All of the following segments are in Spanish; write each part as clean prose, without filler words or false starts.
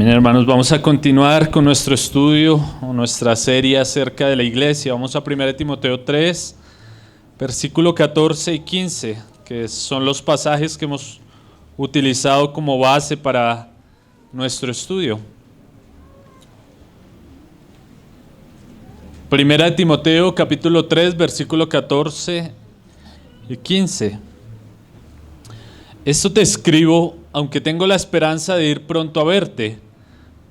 Bien, hermanos, vamos a continuar con nuestro estudio o nuestra serie acerca de la iglesia. Vamos a 1 Timoteo 3, versículo 14 y 15, que son los pasajes que hemos utilizado como base para nuestro estudio. 1 Timoteo capítulo 3, versículo 14 y 15. Esto te escribo, aunque tengo la esperanza de ir pronto a verte,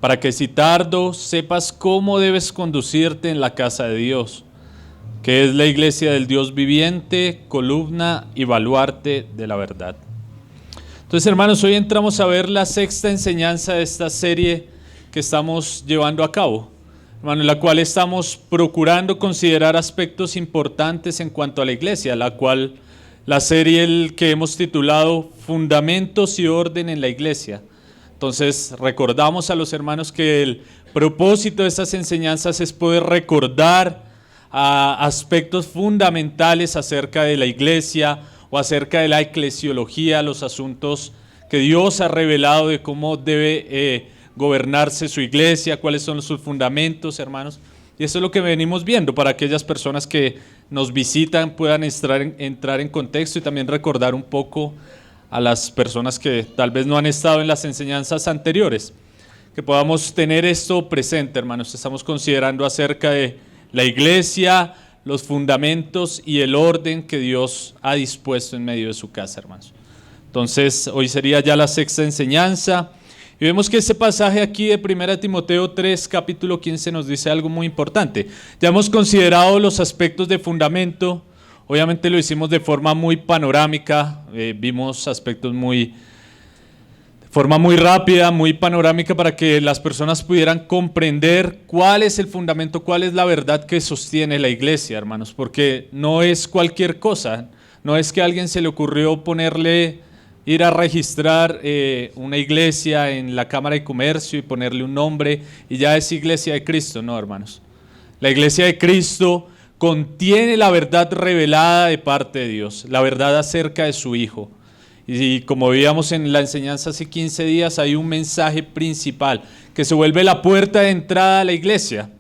para que si tardo sepas cómo debes conducirte en la casa de Dios, que es la iglesia del Dios viviente, columna y baluarte de la verdad. Entonces, hermanos, hoy entramos a ver la sexta enseñanza de esta serie que estamos llevando a cabo, hermano, en la cual estamos procurando considerar aspectos importantes en cuanto a la iglesia, la serie que hemos titulado Fundamentos y Orden en la Iglesia. Entonces, recordamos a los hermanos que el propósito de estas enseñanzas es poder recordar aspectos fundamentales acerca de la iglesia o acerca de la eclesiología, los asuntos que Dios ha revelado de cómo debe gobernarse su iglesia, cuáles son sus fundamentos, hermanos. Y eso es lo que venimos viendo para aquellas personas que nos visitan puedan entrar en contexto y también recordar un poco a las personas que tal vez no han estado en las enseñanzas anteriores, que podamos tener esto presente, hermanos. Estamos considerando acerca de la iglesia, los fundamentos y el orden que Dios ha dispuesto en medio de su casa, hermanos. Entonces, hoy sería ya la sexta enseñanza. Y vemos que este pasaje aquí de 1 Timoteo 3, capítulo 15, nos dice algo muy importante. Ya hemos considerado los aspectos de fundamento. Obviamente lo hicimos de forma muy panorámica, vimos aspectos de forma muy rápida, muy panorámica, para que las personas pudieran comprender cuál es el fundamento, cuál es la verdad que sostiene la iglesia, hermanos, porque no es cualquier cosa, no es que a alguien se le ocurrió ir a registrar una iglesia en la Cámara de Comercio y ponerle un nombre y ya es Iglesia de Cristo, no, hermanos. La Iglesia de Cristo contiene la verdad revelada de parte de Dios, la verdad acerca de su Hijo. Y como veíamos en la enseñanza hace 15 días, hay un mensaje principal que se vuelve la puerta de entrada a la iglesia,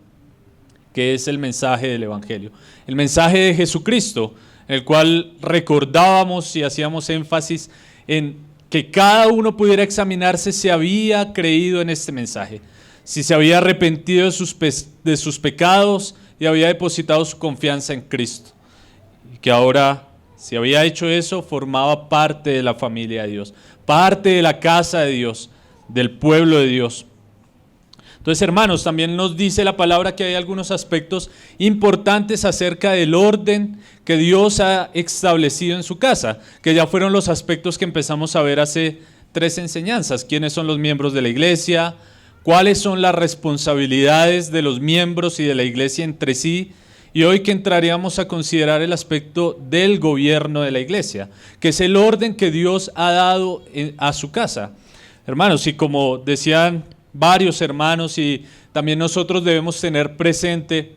que es el mensaje del Evangelio, el mensaje de Jesucristo, en el cual recordábamos y hacíamos énfasis en que cada uno pudiera examinarse si había creído en este mensaje, si se había arrepentido de sus pecados y había depositado su confianza en Cristo, y que ahora, si había hecho eso, formaba parte de la familia de Dios, parte de la casa de Dios, del pueblo de Dios. Entonces, hermanos, también nos dice la palabra que hay algunos aspectos importantes acerca del orden que Dios ha establecido en su casa, que ya fueron los aspectos que empezamos a ver hace 3 enseñanzas. ¿Quiénes son los miembros de la iglesia? ¿Cuáles son las responsabilidades de los miembros y de la iglesia entre sí? Y hoy que entraríamos a considerar el aspecto del gobierno de la iglesia, que es el orden que Dios ha dado a su casa. Hermanos, y como decían varios hermanos, y también nosotros debemos tener presente,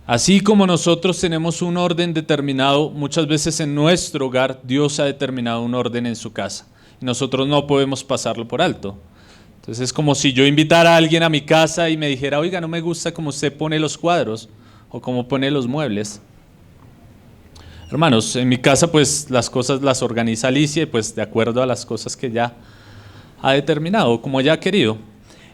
así como nosotros tenemos un orden determinado, muchas veces en nuestro hogar Dios ha determinado un orden en su casa, y nosotros no podemos pasarlo por alto. Entonces es como si yo invitara a alguien a mi casa y me dijera, oiga, no me gusta cómo usted pone los cuadros o cómo pone los muebles. Hermanos, en mi casa pues las cosas las organiza Alicia y pues de acuerdo a las cosas que ya ha determinado, como ella ha querido.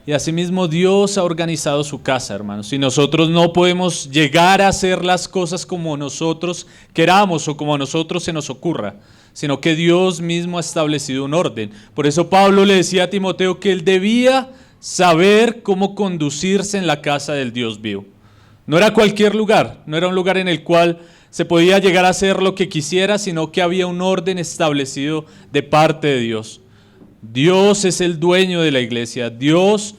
Y asimismo Dios ha organizado su casa, hermanos, y nosotros no podemos llegar a hacer las cosas como nosotros queramos o como a nosotros se nos ocurra, sino que Dios mismo ha establecido un orden. Por eso Pablo le decía a Timoteo que él debía saber cómo conducirse en la casa del Dios vivo. No era cualquier lugar, no era un lugar en el cual se podía llegar a hacer lo que quisiera, sino que había un orden establecido de parte de Dios. Dios es el dueño de la iglesia, Dios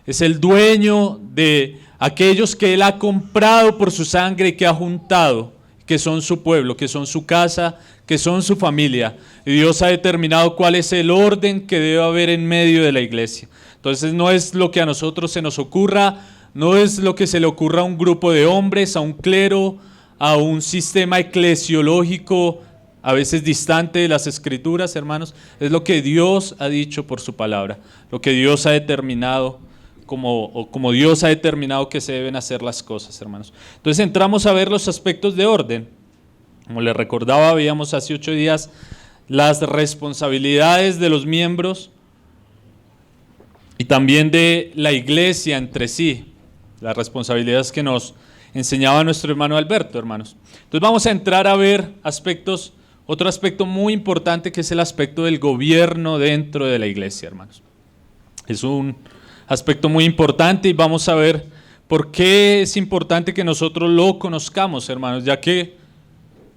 es el dueño de aquellos que Él ha comprado por su sangre y que ha juntado, que son su pueblo, que son su casa, que son su familia. Y Dios ha determinado cuál es el orden que debe haber en medio de la iglesia. Entonces no es lo que a nosotros se nos ocurra, no es lo que se le ocurra a un grupo de hombres, a un clero, a un sistema eclesiológico a veces distante de las Escrituras, hermanos, es lo que Dios ha dicho por su palabra, lo que Dios ha determinado como Dios ha determinado que se deben hacer las cosas, hermanos. Entonces entramos a ver los aspectos de orden. Como les recordaba, veíamos hace 8 días las responsabilidades de los miembros y también de la iglesia entre sí, las responsabilidades que nos enseñaba nuestro hermano Alberto, hermanos. Entonces vamos a entrar a ver otro aspecto muy importante, que es el aspecto del gobierno dentro de la iglesia, hermanos. Es un aspecto muy importante y vamos a ver por qué es importante que nosotros lo conozcamos, hermanos, ya que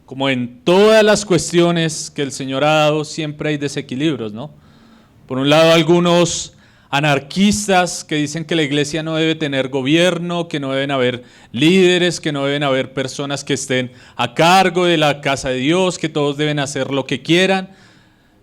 como en todas las cuestiones que el Señor ha dado, siempre hay desequilibrios, ¿no? Por un lado, algunos anarquistas que dicen que la iglesia no debe tener gobierno, que no deben haber líderes, que no deben haber personas que estén a cargo de la casa de Dios, que todos deben hacer lo que quieran.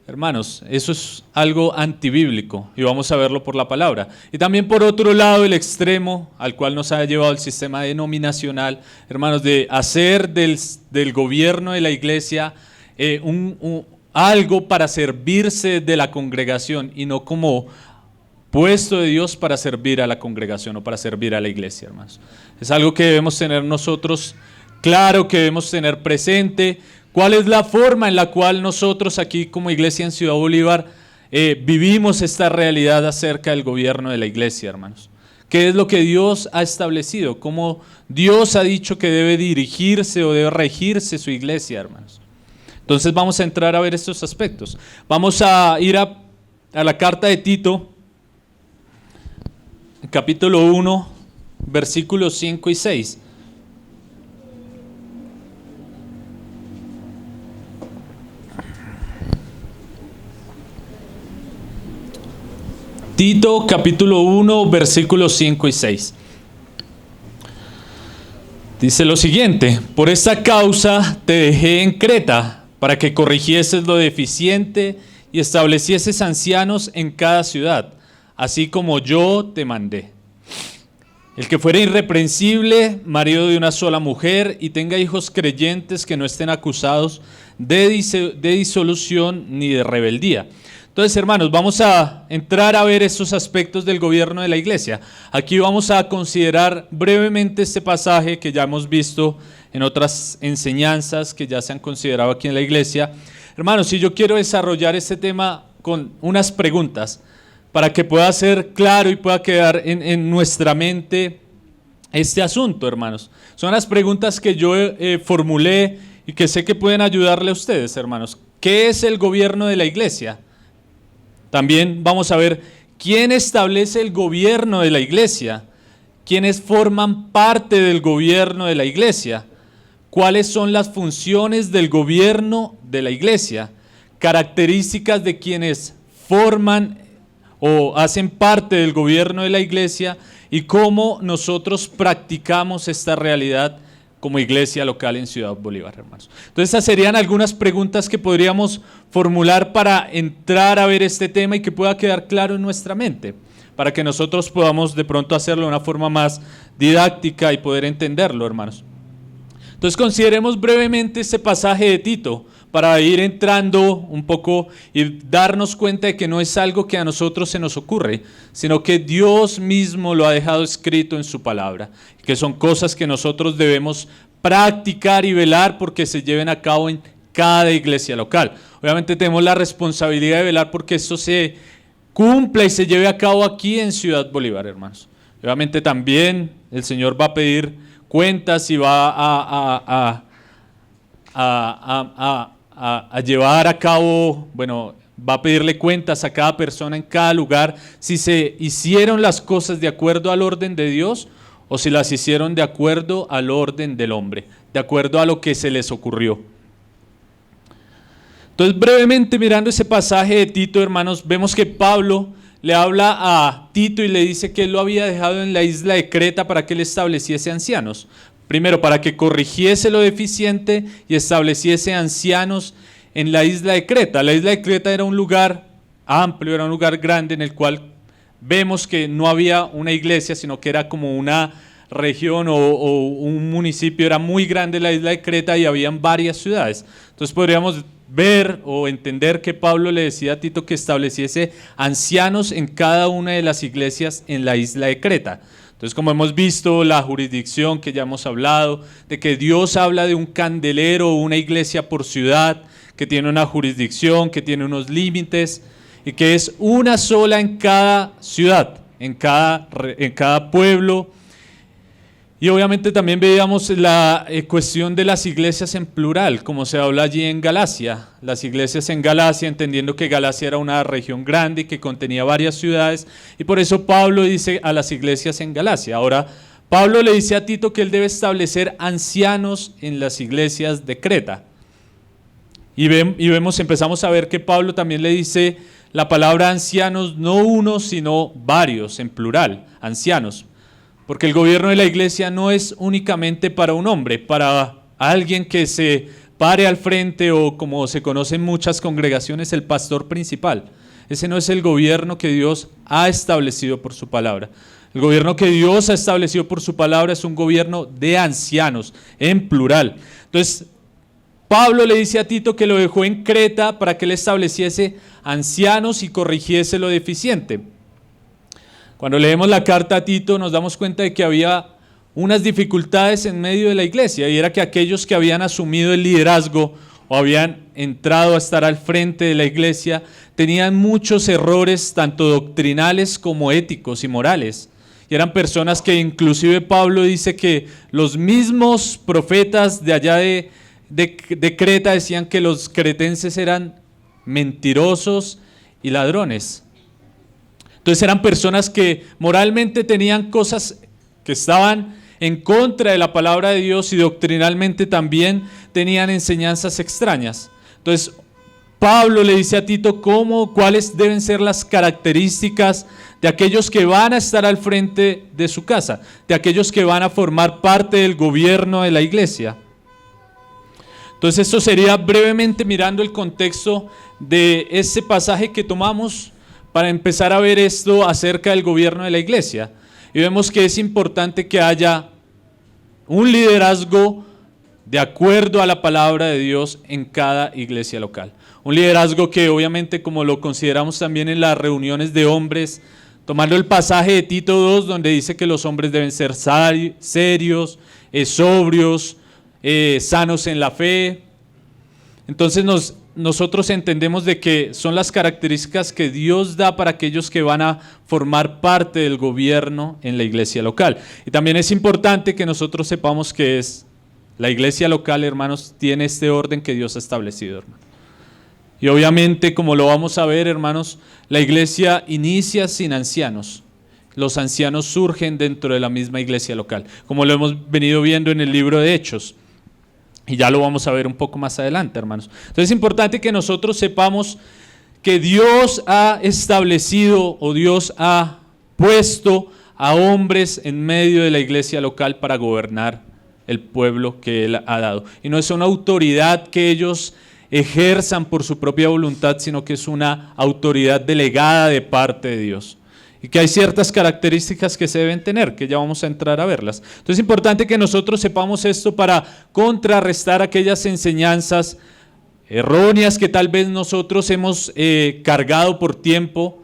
Hermanos, eso es algo antibíblico y vamos a verlo por la palabra. Y también por otro lado, el extremo al cual nos ha llevado el sistema denominacional, hermanos, de hacer del gobierno de la iglesia algo para servirse de la congregación y no como puesto de Dios para servir a la congregación o para servir a la iglesia, hermanos. Es algo que debemos tener nosotros claro, que debemos tener presente. ¿Cuál es la forma en la cual nosotros aquí como iglesia en Ciudad Bolívar vivimos esta realidad acerca del gobierno de la iglesia, hermanos? ¿Qué es lo que Dios ha establecido? ¿Cómo Dios ha dicho que debe dirigirse o debe regirse su iglesia, hermanos? Entonces vamos a entrar a ver estos aspectos. Vamos a ir a la carta de Tito, capítulo 1, versículos 5 y 6. Tito capítulo 1 versículos 5 y 6. Dice lo siguiente: por esta causa te dejé en Creta, para que corrigieses lo deficiente y establecieses ancianos en cada ciudad, así como yo te mandé. El que fuera irreprensible, marido de una sola mujer, y tenga hijos creyentes que no estén acusados de disolución ni de rebeldía. Entonces, hermanos, vamos a entrar a ver estos aspectos del gobierno de la iglesia. Aquí vamos a considerar brevemente este pasaje que ya hemos visto en otras enseñanzas que ya se han considerado aquí en la iglesia. Hermanos, si yo quiero desarrollar este tema con unas preguntas para que pueda ser claro y pueda quedar en nuestra mente este asunto, hermanos. Son las preguntas que yo formulé y que sé que pueden ayudarle a ustedes, hermanos. ¿Qué es el gobierno de la iglesia? También vamos a ver quién establece el gobierno de la iglesia, quiénes forman parte del gobierno de la iglesia, cuáles son las funciones del gobierno de la iglesia, características de quienes forman o hacen parte del gobierno de la iglesia y cómo nosotros practicamos esta realidad como iglesia local en Ciudad Bolívar, hermanos. Entonces, esas serían algunas preguntas que podríamos formular para entrar a ver este tema y que pueda quedar claro en nuestra mente, para que nosotros podamos de pronto hacerlo de una forma más didáctica y poder entenderlo, hermanos. Entonces, consideremos brevemente este pasaje de Tito para ir entrando un poco y darnos cuenta de que no es algo que a nosotros se nos ocurre, sino que Dios mismo lo ha dejado escrito en su palabra, que son cosas que nosotros debemos practicar y velar porque se lleven a cabo en cada iglesia local. Obviamente tenemos la responsabilidad de velar porque esto se cumpla y se lleve a cabo aquí en Ciudad Bolívar, hermanos. Obviamente también el Señor va a pedir cuentas y va a llevar a cabo, va a pedirle cuentas a cada persona en cada lugar si se hicieron las cosas de acuerdo al orden de Dios o si las hicieron de acuerdo al orden del hombre, de acuerdo a lo que se les ocurrió. Entonces, brevemente mirando ese pasaje de Tito, hermanos, vemos que Pablo le habla a Tito y le dice que él lo había dejado en la isla de Creta para que él estableciese ancianos. Primero, para que corrigiese lo deficiente y estableciese ancianos en la isla de Creta. La isla de Creta era un lugar amplio, era un lugar grande en el cual vemos que no había una iglesia, sino que era como una región o un municipio, era muy grande la isla de Creta y habían varias ciudades. Entonces podríamos ver o entender que Pablo le decía a Tito que estableciese ancianos en cada una de las iglesias en la isla de Creta. Entonces, como hemos visto, la jurisdicción que ya hemos hablado, de que Dios habla de un candelero o una iglesia por ciudad, que tiene una jurisdicción, que tiene unos límites, y que es una sola en cada ciudad, en cada pueblo. Y obviamente también veíamos la cuestión de las iglesias en plural, como se habla allí en Galacia. Las iglesias en Galacia, entendiendo que Galacia era una región grande y que contenía varias ciudades, y por eso Pablo dice a las iglesias en Galacia. Ahora, Pablo le dice a Tito que él debe establecer ancianos en las iglesias de Creta. Y empezamos a ver que Pablo también le dice la palabra ancianos, no uno, sino varios, en plural, ancianos. Porque el gobierno de la iglesia no es únicamente para un hombre, para alguien que se pare al frente o, como se conoce en muchas congregaciones, el pastor principal. Ese no es el gobierno que Dios ha establecido por su palabra. El gobierno que Dios ha establecido por su palabra es un gobierno de ancianos, en plural. Entonces, Pablo le dice a Tito que lo dejó en Creta para que él estableciese ancianos y corrigiese lo deficiente. Cuando leemos la carta a Tito nos damos cuenta de que había unas dificultades en medio de la iglesia, y era que aquellos que habían asumido el liderazgo o habían entrado a estar al frente de la iglesia tenían muchos errores tanto doctrinales como éticos y morales. Y eran personas que inclusive Pablo dice que los mismos profetas de allá de Creta decían que los cretenses eran mentirosos y ladrones. Entonces eran personas que moralmente tenían cosas que estaban en contra de la palabra de Dios y doctrinalmente también tenían enseñanzas extrañas. Entonces Pablo le dice a Tito cuáles deben ser las características de aquellos que van a estar al frente de su casa, de aquellos que van a formar parte del gobierno de la iglesia. Entonces esto sería brevemente mirando el contexto de ese pasaje que tomamos para empezar a ver esto acerca del gobierno de la iglesia. Y vemos que es importante que haya un liderazgo de acuerdo a la palabra de Dios en cada iglesia local. Un liderazgo que obviamente, como lo consideramos también en las reuniones de hombres, tomando el pasaje de Tito 2, donde dice que los hombres deben ser serios, sobrios, sanos en la fe. Entonces nosotros entendemos de que son las características que Dios da para aquellos que van a formar parte del gobierno en la iglesia local. Y también es importante que nosotros sepamos que es la iglesia local, hermanos, tiene este orden que Dios ha establecido, hermano. Y obviamente, como lo vamos a ver, hermanos, la iglesia inicia sin ancianos. Los ancianos surgen dentro de la misma iglesia local, como lo hemos venido viendo en el libro de Hechos. Y ya lo vamos a ver un poco más adelante, hermanos. Entonces es importante que nosotros sepamos que Dios ha establecido o Dios ha puesto a hombres en medio de la iglesia local para gobernar el pueblo que Él ha dado. Y no es una autoridad que ellos ejerzan por su propia voluntad, sino que es una autoridad delegada de parte de Dios. Y que hay ciertas características que se deben tener, que ya vamos a entrar a verlas. Entonces es importante que nosotros sepamos esto para contrarrestar aquellas enseñanzas erróneas que tal vez nosotros hemos cargado por tiempo,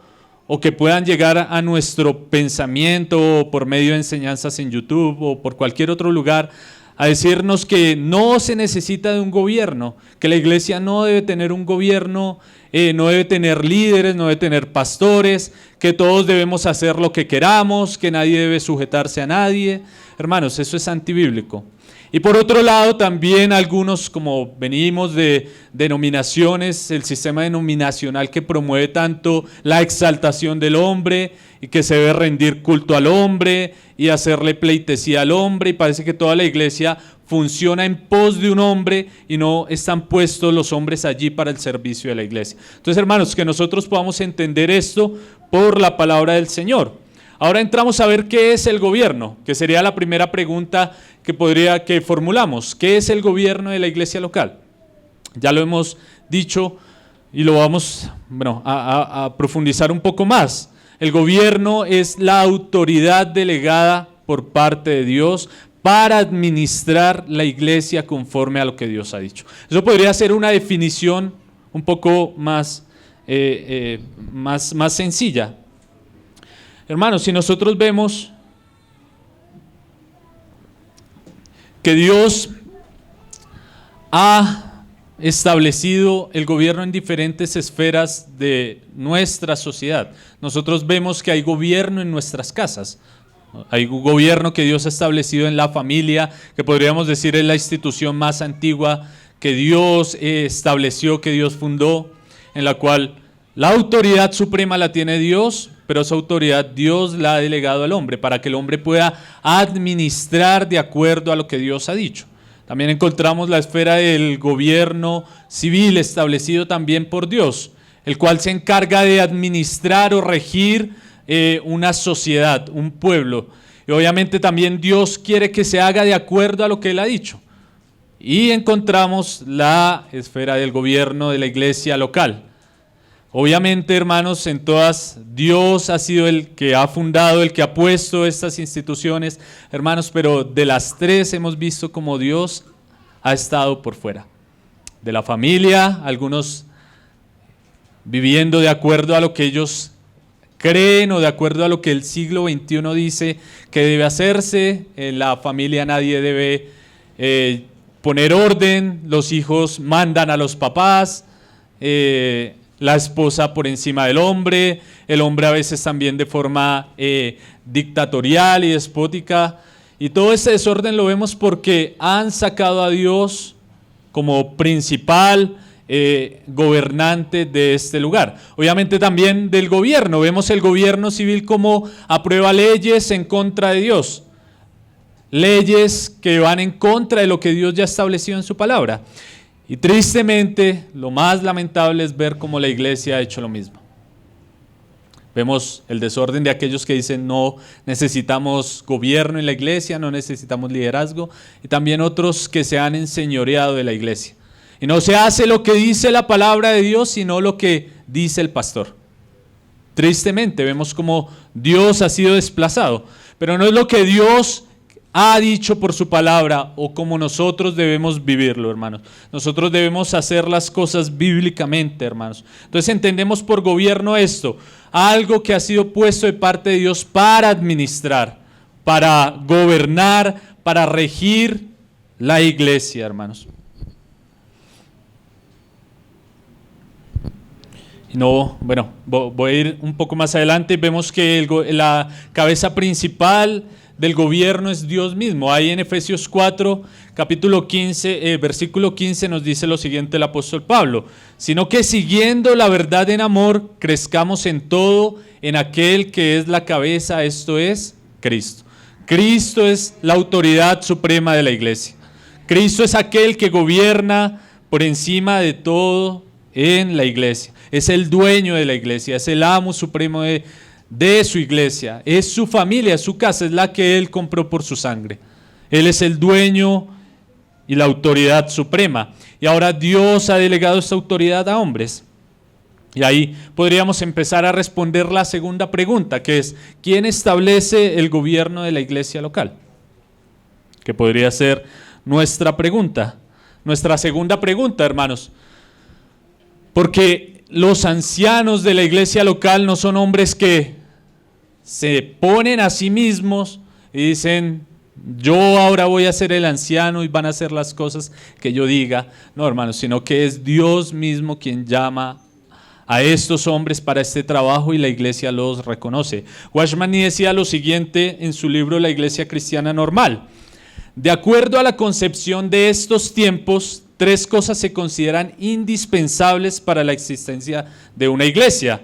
o que puedan llegar a nuestro pensamiento o por medio de enseñanzas en YouTube o por cualquier otro lugar, a decirnos que no se necesita de un gobierno, que la iglesia no debe tener un gobierno, no debe tener líderes, no debe tener pastores, que todos debemos hacer lo que queramos, que nadie debe sujetarse a nadie. Hermanos, eso es antibíblico. Y por otro lado, también algunos, como venimos de denominaciones, el sistema denominacional que promueve tanto la exaltación del hombre y que se debe rendir culto al hombre y hacerle pleitesía al hombre, y parece que toda la iglesia funciona en pos de un hombre y no están puestos los hombres allí para el servicio de la iglesia. Entonces, hermanos, que nosotros podamos entender esto por la palabra del Señor. Ahora entramos a ver qué es el gobierno, que sería la primera pregunta que formulamos. ¿Qué es el gobierno de la iglesia local? Ya lo hemos dicho y lo vamos a profundizar un poco más. El gobierno es la autoridad delegada por parte de Dios para administrar la iglesia conforme a lo que Dios ha dicho. Eso podría ser una definición un poco más sencilla. Hermanos, si nosotros vemos que Dios ha establecido el gobierno en diferentes esferas de nuestra sociedad, nosotros vemos que hay gobierno en nuestras casas. Hay un gobierno que Dios ha establecido en la familia, que podríamos decir es la institución más antigua que Dios estableció, que Dios fundó, en la cual la autoridad suprema la tiene Dios, pero esa autoridad Dios la ha delegado al hombre para que el hombre pueda administrar de acuerdo a lo que Dios ha dicho. También encontramos la esfera del gobierno civil establecido también por Dios, el cual se encarga de administrar o regir una sociedad, un pueblo. Y obviamente también Dios quiere que se haga de acuerdo a lo que Él ha dicho. Y encontramos la esfera del gobierno de la iglesia local. Obviamente, hermanos, en todas, Dios ha sido el que ha fundado, el que ha puesto estas instituciones, hermanos, pero de las tres hemos visto como Dios ha estado por fuera. De la familia, algunos viviendo de acuerdo a lo que ellos creen o de acuerdo a lo que el siglo XXI dice que debe hacerse. En la familia nadie debe poner orden, los hijos mandan a los papás, la esposa por encima del hombre, el hombre a veces también de forma dictatorial y despótica, y todo ese desorden lo vemos porque han sacado a Dios como principal gobernante de este lugar. Obviamente también del gobierno, vemos el gobierno civil como aprueba leyes en contra de Dios, leyes que van en contra de lo que Dios ya estableció en su palabra. Y tristemente, lo más lamentable es ver cómo la iglesia ha hecho lo mismo. Vemos el desorden de aquellos que dicen no necesitamos gobierno en la iglesia, no necesitamos liderazgo, y también otros que se han enseñoreado de la iglesia. Y no se hace lo que dice la palabra de Dios, sino lo que dice el pastor. Tristemente vemos cómo Dios ha sido desplazado, pero no es lo que Dios ha dicho por su palabra o como nosotros debemos vivirlo, hermanos. Nosotros debemos hacer las cosas bíblicamente, hermanos. Entonces entendemos por gobierno esto, algo que ha sido puesto de parte de Dios para administrar, para gobernar, para regir la iglesia, hermanos. Bueno, voy a ir un poco más adelante. Vemos que la cabeza principal del gobierno es Dios mismo. Ahí en Efesios 4, capítulo 15, versículo 15 nos dice lo siguiente el apóstol Pablo: sino que siguiendo la verdad en amor, crezcamos en todo en aquel que es la cabeza, esto es Cristo. Cristo es la autoridad suprema de la iglesia. Cristo es aquel que gobierna por encima de todo en la iglesia. Es el dueño de la iglesia, es el amo supremo de su iglesia, es su familia, es su casa, es la que Él compró por su sangre. Él es el dueño y la autoridad suprema. Y ahora Dios ha delegado esta autoridad a hombres. Y ahí podríamos empezar a responder la segunda pregunta, que es: ¿quién establece el gobierno de la iglesia local? Que podría ser nuestra pregunta, nuestra segunda pregunta, hermanos. Porque los ancianos de la iglesia local no son hombres que se ponen a sí mismos y dicen: yo ahora voy a ser el anciano y van a hacer las cosas que yo diga. No, hermanos, sino que es Dios mismo quien llama a estos hombres para este trabajo y la iglesia los reconoce. Watchman Nee decía lo siguiente en su libro La Iglesia Cristiana Normal: de acuerdo a la concepción de estos tiempos, tres cosas se consideran indispensables para la existencia de una iglesia,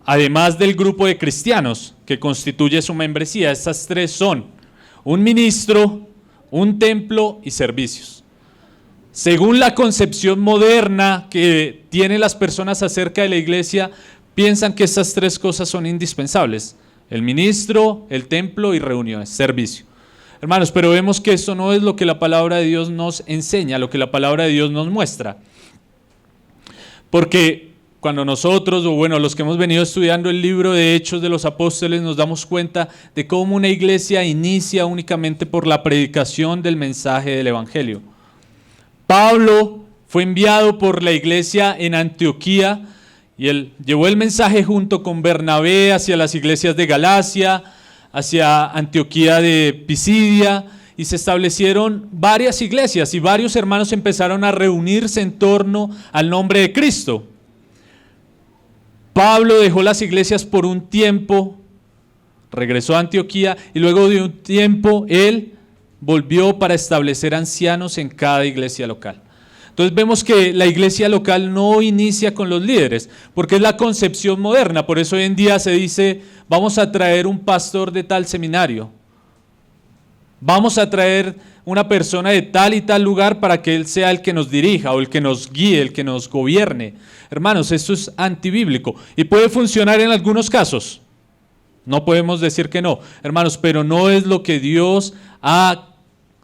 además del grupo de cristianos que constituye su membresía. Estas tres son un ministro, un templo y servicios. Según la concepción moderna que tienen las personas acerca de la iglesia, piensan que estas tres cosas son indispensables: el ministro, el templo y reuniones, servicio. Hermanos, pero vemos que eso no es lo que la palabra de Dios nos enseña, lo que la palabra de Dios nos muestra. Porque cuando nosotros, o bueno, los que hemos venido estudiando el libro de Hechos de los Apóstoles, nos damos cuenta de cómo una iglesia inicia únicamente por la predicación del mensaje del Evangelio. Pablo fue enviado por la iglesia en Antioquía y él llevó el mensaje junto con Bernabé hacia las iglesias de Galacia, hacia Antioquía de Pisidia, y se establecieron varias iglesias y varios hermanos empezaron a reunirse en torno al nombre de Cristo. Pablo dejó las iglesias por un tiempo, regresó a Antioquía y luego de un tiempo él volvió para establecer ancianos en cada iglesia local. Entonces vemos que la iglesia local no inicia con los líderes, porque es la concepción moderna. Por eso hoy en día se dice, vamos a traer un pastor de tal seminario, vamos a traer una persona de tal y tal lugar para que él sea el que nos dirija o el que nos guíe, el que nos gobierne. Hermanos, esto es antibíblico y puede funcionar en algunos casos. No podemos decir que no, hermanos, pero no es lo que Dios ha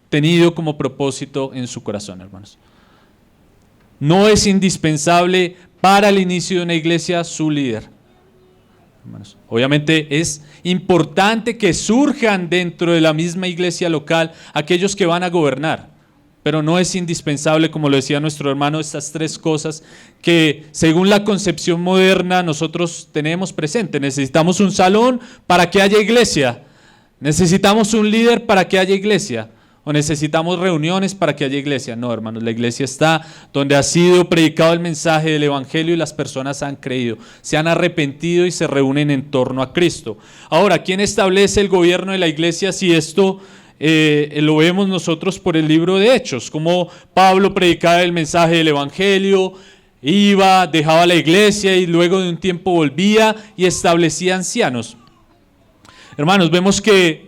tenido como propósito en su corazón, hermanos. No es indispensable para el inicio de una iglesia su líder. Hermanos, obviamente es importante que surjan dentro de la misma iglesia local aquellos que van a gobernar, pero no es indispensable, como lo decía nuestro hermano, estas tres cosas que según la concepción moderna nosotros tenemos presente. Necesitamos un salón para que haya iglesia, necesitamos un líder para que haya iglesia, o necesitamos reuniones para que haya iglesia. No, hermanos, la iglesia está donde ha sido predicado el mensaje del Evangelio y las personas han creído, se han arrepentido y se reúnen en torno a Cristo. Ahora, ¿quién establece el gobierno de la iglesia? Si esto lo vemos nosotros por el libro de Hechos, como Pablo predicaba el mensaje del Evangelio, iba, dejaba la iglesia y luego de un tiempo volvía y establecía ancianos. Hermanos, vemos que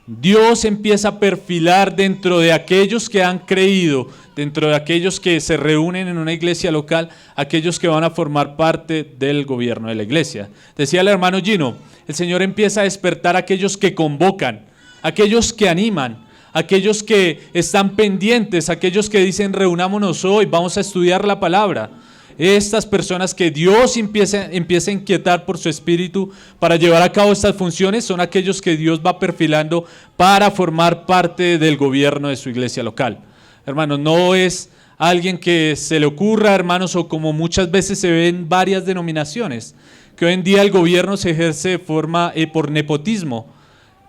Dios empieza a perfilar dentro de aquellos que han creído, dentro de aquellos que se reúnen en una iglesia local, aquellos que van a formar parte del gobierno de la iglesia. Decía el hermano Gino, el Señor empieza a despertar a aquellos que convocan, aquellos que animan, aquellos que están pendientes, aquellos que dicen reunámonos hoy, vamos a estudiar la palabra. Estas personas que Dios empieza a inquietar por su espíritu para llevar a cabo estas funciones son aquellos que Dios va perfilando para formar parte del gobierno de su iglesia local. Hermanos, no es alguien que se le ocurra, hermanos, o como muchas veces se ve en varias denominaciones, que hoy en día el gobierno se ejerce de forma por nepotismo.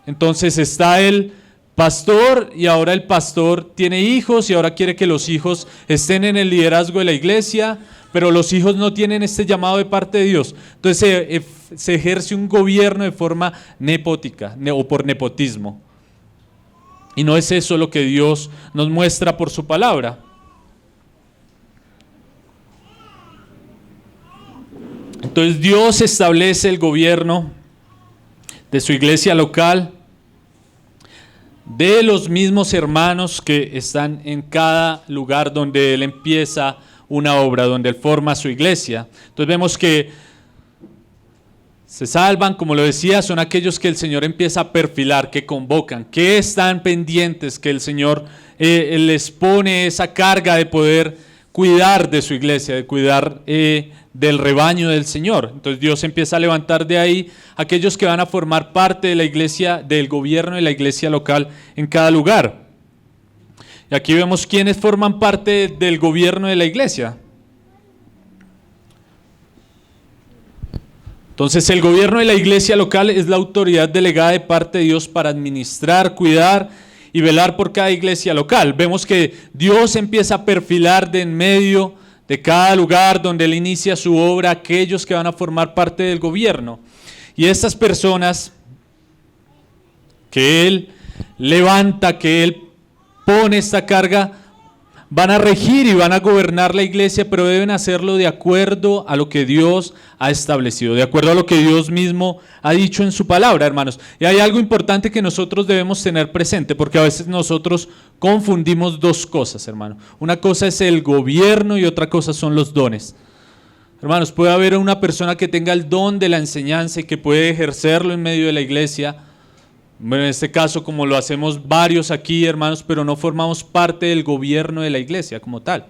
Entonces está el pastor y ahora el pastor tiene hijos y ahora quiere que los hijos estén en el liderazgo de la iglesia, pero los hijos no tienen este llamado de parte de Dios. Entonces se ejerce un gobierno de forma nepótica o por nepotismo. Y no es eso lo que Dios nos muestra por su palabra. Entonces Dios establece el gobierno de su iglesia local, de los mismos hermanos que están en cada lugar donde Él empieza una obra, donde Él forma su iglesia. Entonces vemos que se salvan, como lo decía, son aquellos que el Señor empieza a perfilar, que convocan, que están pendientes, que el Señor les pone esa carga de poder cuidar de su iglesia, de cuidar del rebaño del Señor. Entonces Dios empieza a levantar de ahí aquellos que van a formar parte de la iglesia, del gobierno de la iglesia local en cada lugar. Y aquí vemos quiénes forman parte del gobierno de la iglesia. Entonces el gobierno de la iglesia local es la autoridad delegada de parte de Dios para administrar, cuidar y velar por cada iglesia local. Vemos que Dios empieza a perfilar de en medio de cada lugar donde Él inicia su obra aquellos que van a formar parte del gobierno. Y estas personas que Él levanta, que Él pone esta carga, van a regir y van a gobernar la iglesia, pero deben hacerlo de acuerdo a lo que Dios ha establecido, de acuerdo a lo que Dios mismo ha dicho en su palabra, hermanos. Y hay algo importante que nosotros debemos tener presente, porque a veces nosotros confundimos dos cosas, hermano. Una cosa es el gobierno y otra cosa son los dones. Hermanos, puede haber una persona que tenga el don de la enseñanza y que puede ejercerlo en medio de la iglesia. Bueno, en este caso, como lo hacemos varios aquí, hermanos, pero no formamos parte del gobierno de la iglesia como tal.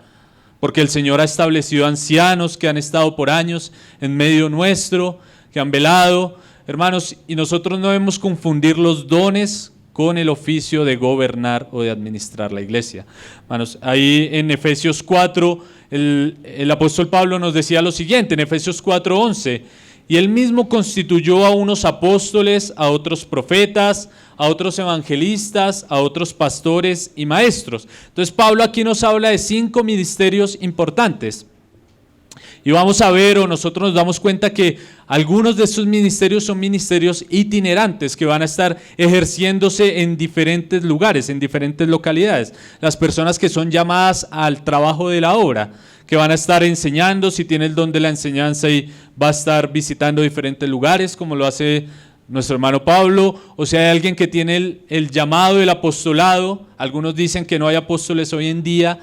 porque el Señor ha establecido ancianos que han estado por años en medio nuestro, que han velado, hermanos, y nosotros no debemos confundir los dones con el oficio de gobernar o de administrar la iglesia. Hermanos, ahí en Efesios 4, el apóstol Pablo nos decía lo siguiente, en Efesios 4:11, y él mismo constituyó a unos apóstoles, a otros profetas, a otros evangelistas, a otros pastores y maestros. Entonces Pablo aquí nos habla de 5 ministerios importantes. Y vamos a ver, o nosotros nos damos cuenta que algunos de estos ministerios son ministerios itinerantes que van a estar ejerciéndose en diferentes lugares, en diferentes localidades. Las personas que son llamadas al trabajo de la obra, que van a estar enseñando, si tiene el don de la enseñanza y va a estar visitando diferentes lugares, como lo hace nuestro hermano Pablo, o si hay alguien que tiene el llamado del apostolado. Algunos dicen que no hay apóstoles hoy en día,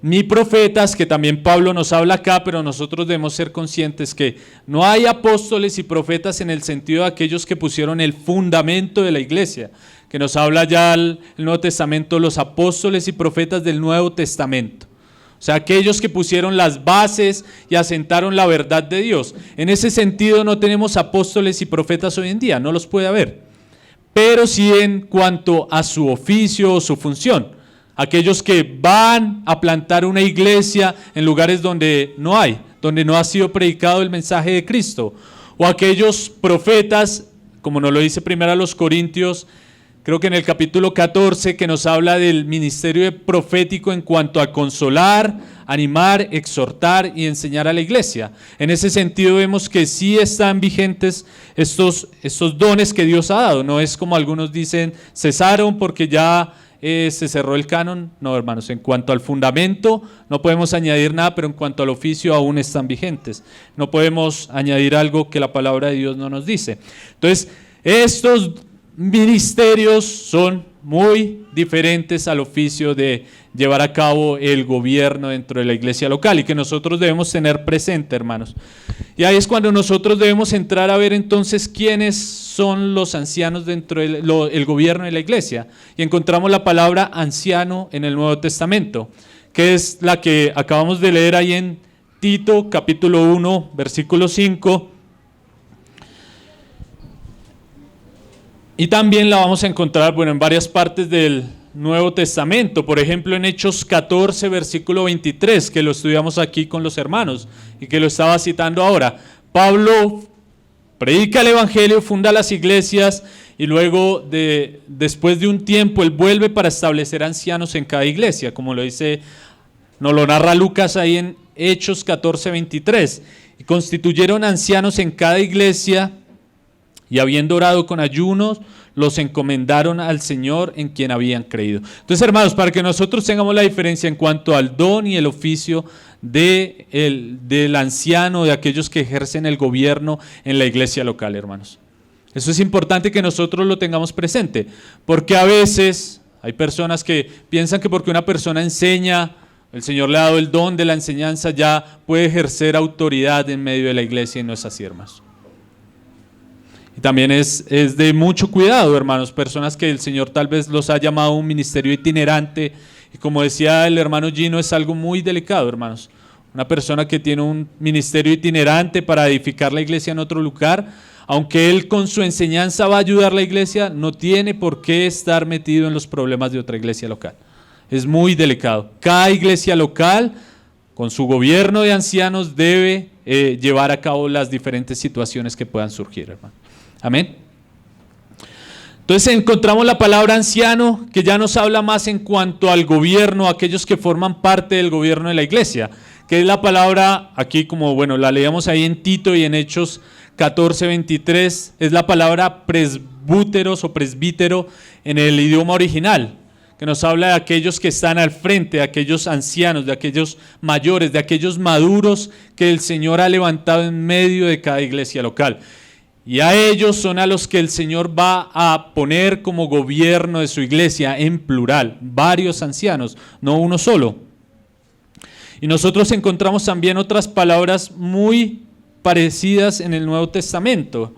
ni profetas, que también Pablo nos habla acá, pero nosotros debemos ser conscientes que no hay apóstoles y profetas en el sentido de aquellos que pusieron el fundamento de la iglesia, que nos habla ya el Nuevo Testamento, los apóstoles y profetas del Nuevo Testamento. O sea, aquellos que pusieron las bases y asentaron la verdad de Dios. En ese sentido no tenemos apóstoles y profetas hoy en día, no los puede haber. Pero sí en cuanto a su oficio o su función. Aquellos que van a plantar una iglesia en lugares donde no hay, donde no ha sido predicado el mensaje de Cristo. O aquellos profetas, como nos lo dice primero a los Corintios, creo que en el capítulo 14, que nos habla del ministerio profético en cuanto a consolar, animar, exhortar y enseñar a la iglesia. En ese sentido vemos que sí están vigentes estos dones que Dios ha dado. No es como algunos dicen, cesaron porque ya se cerró el canon. No, hermanos, en cuanto al fundamento no podemos añadir nada, pero en cuanto al oficio aún están vigentes. No podemos añadir algo que la palabra de Dios no nos dice. Entonces, estos ministerios son muy diferentes al oficio de llevar a cabo el gobierno dentro de la iglesia local y que nosotros debemos tener presente, hermanos. Y ahí es cuando nosotros debemos entrar a ver entonces quiénes son los ancianos dentro del gobierno de la iglesia. Y encontramos la palabra anciano en el Nuevo Testamento, que es la que acabamos de leer ahí en Tito capítulo 1, versículo 5. Y también la vamos a encontrar, en varias partes del Nuevo Testamento. Por ejemplo, en Hechos 14, versículo 23, que lo estudiamos aquí con los hermanos y que lo estaba citando ahora. Pablo predica el evangelio, funda las iglesias y luego, después de un tiempo, él vuelve para establecer ancianos en cada iglesia, como lo dice, nos lo narra Lucas ahí en Hechos 14, 23. Y constituyeron ancianos en cada iglesia, y habiendo orado con ayunos, los encomendaron al Señor en quien habían creído. Entonces, hermanos, para que nosotros tengamos la diferencia en cuanto al don y el oficio del anciano, de aquellos que ejercen el gobierno en la iglesia local, hermanos. Eso es importante que nosotros lo tengamos presente, porque a veces hay personas que piensan que porque una persona enseña, el Señor le ha dado el don de la enseñanza, ya puede ejercer autoridad en medio de la iglesia, y no es así, hermanos. Y también es de mucho cuidado, hermanos, personas que el Señor tal vez los ha llamado a un ministerio itinerante, y como decía el hermano Gino, es algo muy delicado, hermanos. Una persona que tiene un ministerio itinerante para edificar la iglesia en otro lugar, aunque él con su enseñanza va a ayudar a la iglesia, no tiene por qué estar metido en los problemas de otra iglesia local. Es muy delicado. Cada iglesia local, con su gobierno de ancianos, debe llevar a cabo las diferentes situaciones que puedan surgir, hermano. Amén. Entonces encontramos la palabra anciano, que ya nos habla más en cuanto al gobierno, aquellos que forman parte del gobierno de la iglesia, que es la palabra, aquí como la leíamos ahí en Tito y en Hechos 14, 23, es la palabra presbúteros o presbítero en el idioma original, que nos habla de aquellos que están al frente, de aquellos ancianos, de aquellos mayores, de aquellos maduros que el Señor ha levantado en medio de cada iglesia local. Y a ellos son a los que el Señor va a poner como gobierno de su iglesia en plural, varios ancianos, no uno solo. Y nosotros encontramos también otras palabras muy parecidas en el Nuevo Testamento.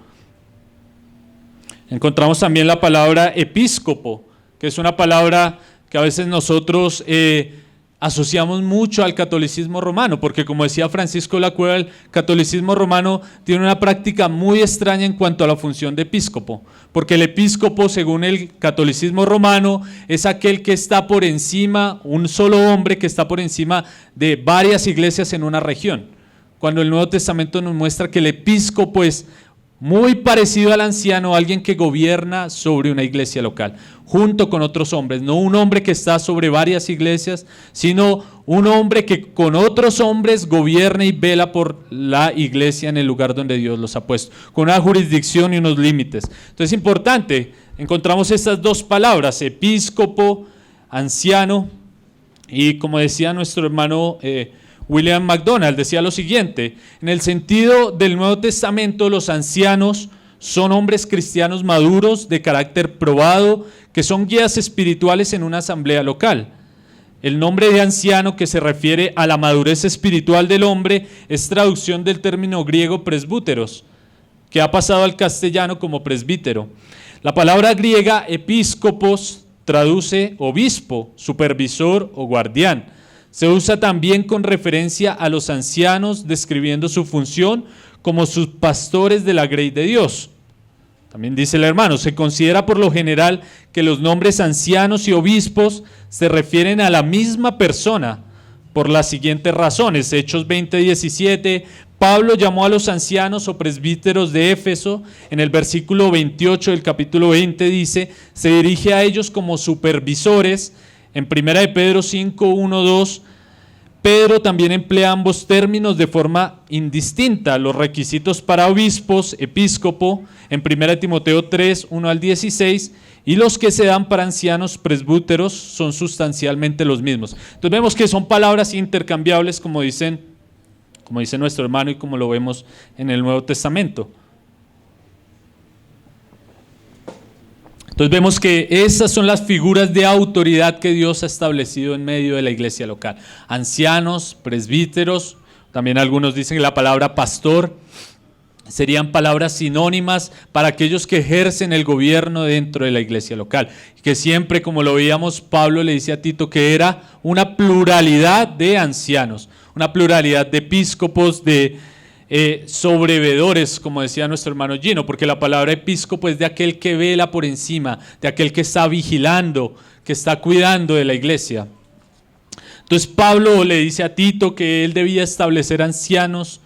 Encontramos también la palabra episcopo, que es una palabra que a veces nosotros asociamos mucho al catolicismo romano, porque como decía Francisco de la Cueva, el catolicismo romano tiene una práctica muy extraña en cuanto a la función de episcopo, porque el episcopo, según el catolicismo romano, es aquel que está por encima, un solo hombre que está por encima de varias iglesias en una región, cuando el Nuevo Testamento nos muestra que el episcopo es muy parecido al anciano, alguien que gobierna sobre una iglesia local, junto con otros hombres, no un hombre que está sobre varias iglesias, sino un hombre que con otros hombres gobierna y vela por la iglesia en el lugar donde Dios los ha puesto, con una jurisdicción y unos límites. Entonces es importante, encontramos estas dos palabras, episcopo, anciano, y como decía nuestro hermano William MacDonald, decía lo siguiente: en el sentido del Nuevo Testamento, los ancianos son hombres cristianos maduros, de carácter probado, que son guías espirituales en una asamblea local. El nombre de anciano, que se refiere a la madurez espiritual del hombre, es traducción del término griego presbúteros, que ha pasado al castellano como presbítero. La palabra griega episcopos traduce obispo, supervisor o guardián. Se usa también con referencia a los ancianos, describiendo su función como sus pastores de la grey de Dios. También dice el hermano, se considera por lo general que los nombres ancianos y obispos se refieren a la misma persona por las siguientes razones. Hechos 20:17, Pablo llamó a los ancianos o presbíteros de Éfeso. En el versículo 28 del capítulo 20 dice, se dirige a ellos como supervisores. En 1 de Pedro 5, 1, 2, Pedro también emplea ambos términos de forma indistinta. Los requisitos para obispos, episcopo, en 1 de Timoteo 3, 1 al 16, y los que se dan para ancianos presbúteros son sustancialmente los mismos. Entonces vemos que son palabras intercambiables, como dice nuestro hermano y como lo vemos en el Nuevo Testamento. Entonces vemos que esas son las figuras de autoridad que Dios ha establecido en medio de la iglesia local. Ancianos, presbíteros, también algunos dicen que la palabra pastor, serían palabras sinónimas para aquellos que ejercen el gobierno dentro de la iglesia local. Que siempre, como lo veíamos, Pablo le dice a Tito que era una pluralidad de ancianos, una pluralidad de episcopos, de sobrevedores, como decía nuestro hermano Gino, porque la palabra episcopo es de aquel que vela por encima, de aquel que está vigilando, que está cuidando de la iglesia. Entonces Pablo le dice a Tito que él debía establecer ancianos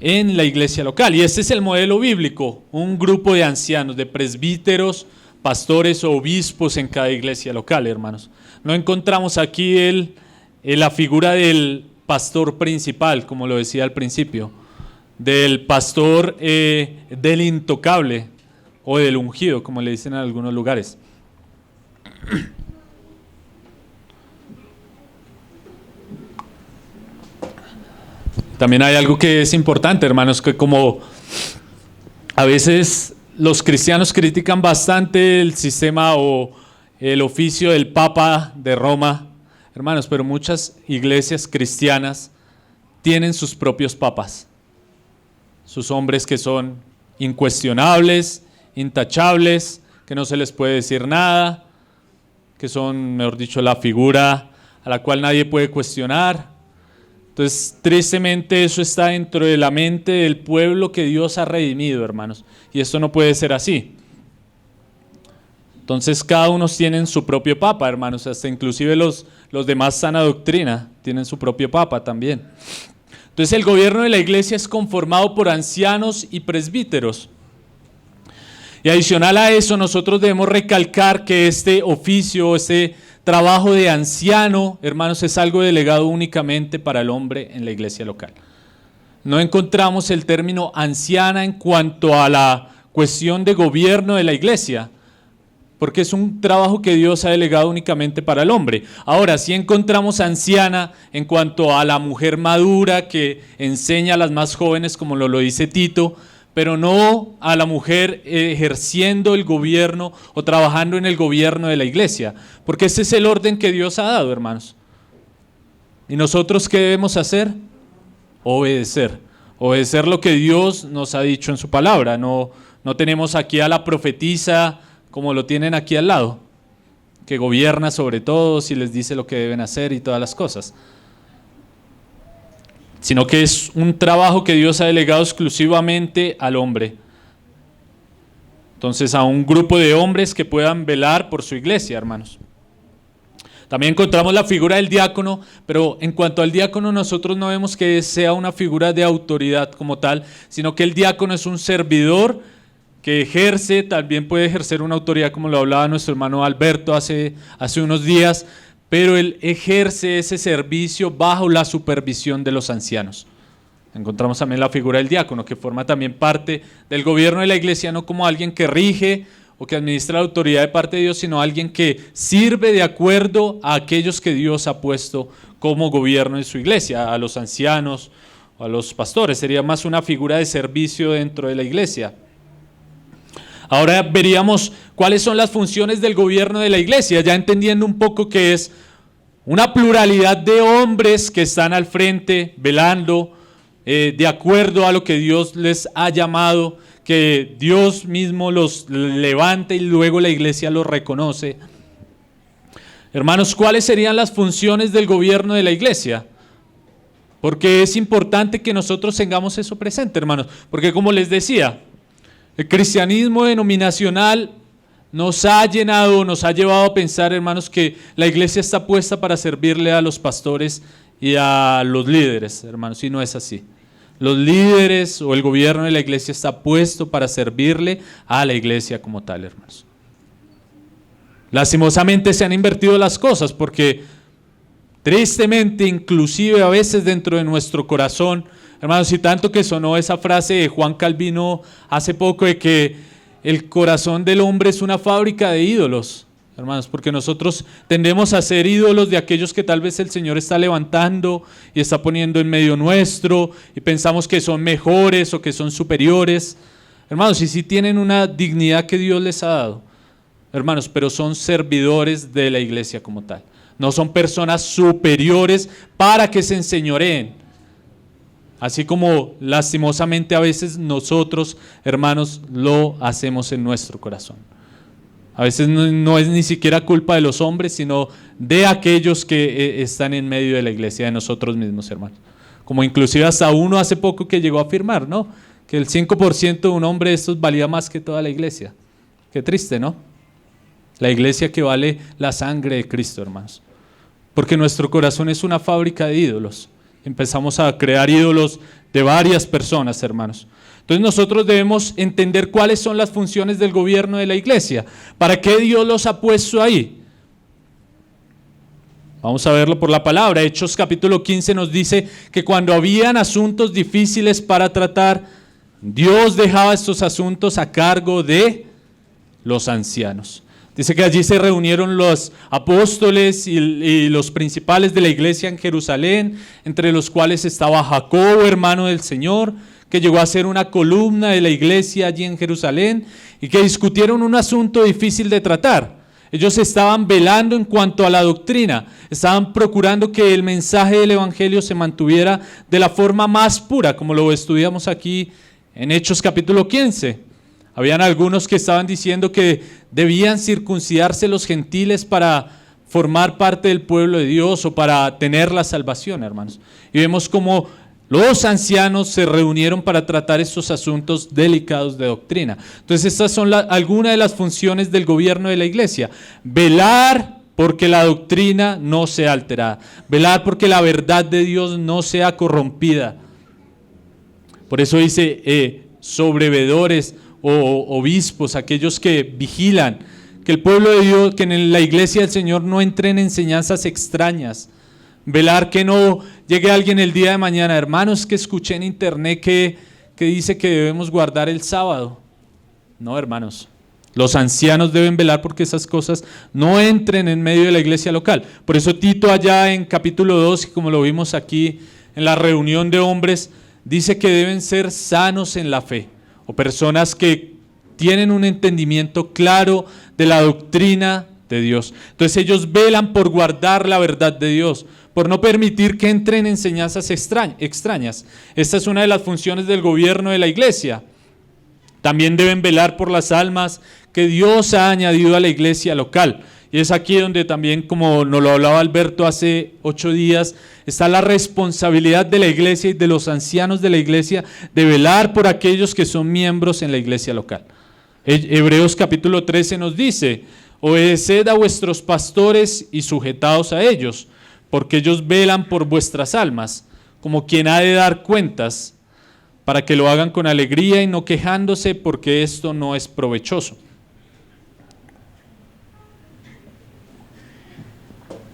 en la iglesia local, y este es el modelo bíblico, un grupo de ancianos, de presbíteros, pastores o obispos en cada iglesia local, hermanos. No encontramos aquí la figura del pastor principal, como lo decía al principio, del pastor del intocable o del ungido, como le dicen en algunos lugares. También hay algo que es importante, hermanos, que como a veces los cristianos critican bastante el sistema o el oficio del Papa de Roma, hermanos, pero muchas iglesias cristianas tienen sus propios papas. Sus hombres que son incuestionables, intachables, que no se les puede decir nada, que son, mejor dicho, la figura a la cual nadie puede cuestionar. Entonces, tristemente eso está dentro de la mente del pueblo que Dios ha redimido, hermanos, y esto no puede ser así. Entonces, cada uno tiene su propio papa, hermanos, hasta inclusive los de más sana doctrina tienen su propio papa también. Entonces el gobierno de la iglesia es conformado por ancianos y presbíteros. Y adicional a eso, nosotros debemos recalcar que este oficio, este trabajo de anciano, hermanos, es algo delegado únicamente para el hombre en la iglesia local. No encontramos el término anciana en cuanto a la cuestión de gobierno de la iglesia, porque es un trabajo que Dios ha delegado únicamente para el hombre. Ahora, sí encontramos anciana en cuanto a la mujer madura que enseña a las más jóvenes, como lo dice Tito, pero no a la mujer ejerciendo el gobierno o trabajando en el gobierno de la iglesia, porque ese es el orden que Dios ha dado, hermanos. ¿Y nosotros qué debemos hacer? Obedecer lo que Dios nos ha dicho en su palabra. No tenemos aquí a la profetisa como lo tienen aquí al lado. que gobierna sobre todos y les dice lo que deben hacer y todas las cosas, sino que es un trabajo que Dios ha delegado exclusivamente al hombre. Entonces, a un grupo de hombres que puedan velar por su iglesia, hermanos. También encontramos la figura del diácono, pero en cuanto al diácono nosotros no vemos que sea una figura de autoridad como tal, sino que el diácono es un servidor que ejerce, también puede ejercer una autoridad como lo hablaba nuestro hermano Alberto hace unos días, pero él ejerce ese servicio bajo la supervisión de los ancianos. Encontramos también la figura del diácono, que forma también parte del gobierno de la iglesia, no como alguien que rige o que administra la autoridad de parte de Dios, sino alguien que sirve de acuerdo a aquellos que Dios ha puesto como gobierno en su iglesia, a los ancianos o a los pastores. Sería más una figura de servicio dentro de la iglesia. Ahora veríamos cuáles son las funciones del gobierno de la iglesia, ya entendiendo un poco que es una pluralidad de hombres que están al frente, velando, de acuerdo a lo que Dios les ha llamado, que Dios mismo los levanta y luego la iglesia los reconoce. Hermanos, ¿cuáles serían las funciones del gobierno de la iglesia? Porque es importante que nosotros tengamos eso presente, hermanos, porque como les decía, el cristianismo denominacional nos ha llenado, nos ha llevado a pensar, hermanos, que la iglesia está puesta para servirle a los pastores y a los líderes, hermanos, y no es así. Los líderes o el gobierno de la iglesia está puesto para servirle a la iglesia como tal, hermanos. Lastimosamente se han invertido las cosas porque tristemente, inclusive a veces dentro de nuestro corazón, hermanos, y tanto que sonó esa frase de Juan Calvino hace poco de que el corazón del hombre es una fábrica de ídolos, hermanos, porque nosotros tendemos a ser ídolos de aquellos que tal vez el Señor está levantando y está poniendo en medio nuestro y pensamos que son mejores o que son superiores, hermanos, y sí tienen una dignidad que Dios les ha dado, hermanos, pero son servidores de la iglesia como tal, no son personas superiores para que se enseñoreen, así como lastimosamente a veces nosotros, hermanos, lo hacemos en nuestro corazón. A veces no es ni siquiera culpa de los hombres, sino de aquellos que están en medio de la iglesia, de nosotros mismos, hermanos. Como inclusive hasta uno hace poco que llegó a afirmar, ¿no? Que el 5% de un hombre de estos valía más que toda la iglesia. Qué triste, ¿no? La iglesia que vale la sangre de Cristo, hermanos. Porque nuestro corazón es una fábrica de ídolos. Empezamos a crear ídolos de varias personas, hermanos. Entonces nosotros debemos entender cuáles son las funciones del gobierno de la iglesia. ¿Para qué Dios los ha puesto ahí? Vamos a verlo por la palabra. Hechos capítulo 15 nos dice que cuando habían asuntos difíciles para tratar, Dios dejaba estos asuntos a cargo de los ancianos. Dice que allí se reunieron los apóstoles y los principales de la iglesia en Jerusalén, entre los cuales estaba Jacobo, hermano del Señor, que llegó a ser una columna de la iglesia allí en Jerusalén, y que discutieron un asunto difícil de tratar. Ellos estaban velando en cuanto a la doctrina, estaban procurando que el mensaje del evangelio se mantuviera de la forma más pura, como lo estudiamos aquí en Hechos capítulo 15. Habían algunos que estaban diciendo que debían circuncidarse los gentiles para formar parte del pueblo de Dios o para tener la salvación, hermanos. Y vemos cómo los ancianos se reunieron para tratar estos asuntos delicados de doctrina. Entonces estas son algunas de las funciones del gobierno de la iglesia. Velar porque la doctrina no sea alterada. Velar porque la verdad de Dios no sea corrompida. Por eso dice sobrevedores o obispos, aquellos que vigilan, que el pueblo de Dios, que en la iglesia del Señor no entren enseñanzas extrañas. Velar que no llegue alguien el día de mañana, hermanos, que escuché en internet que dice que debemos guardar el sábado. No, hermanos, los ancianos deben velar porque esas cosas no entren en medio de la iglesia local. Por eso Tito allá en capítulo 2, como lo vimos aquí en la reunión de hombres, dice que deben ser sanos en la fe, o personas que tienen un entendimiento claro de la doctrina de Dios. Entonces ellos velan por guardar la verdad de Dios, por no permitir que entren enseñanzas extrañas. Esta es una de las funciones del gobierno de la iglesia. También deben velar por las almas que Dios ha añadido a la iglesia local. Y es aquí donde también, como nos lo hablaba Alberto hace 8 días, está la responsabilidad de la iglesia y de los ancianos de la iglesia de velar por aquellos que son miembros en la iglesia local. Hebreos capítulo 13 nos dice: obedeced a vuestros pastores y sujetaos a ellos, porque ellos velan por vuestras almas, como quien ha de dar cuentas, para que lo hagan con alegría y no quejándose, porque esto no es provechoso.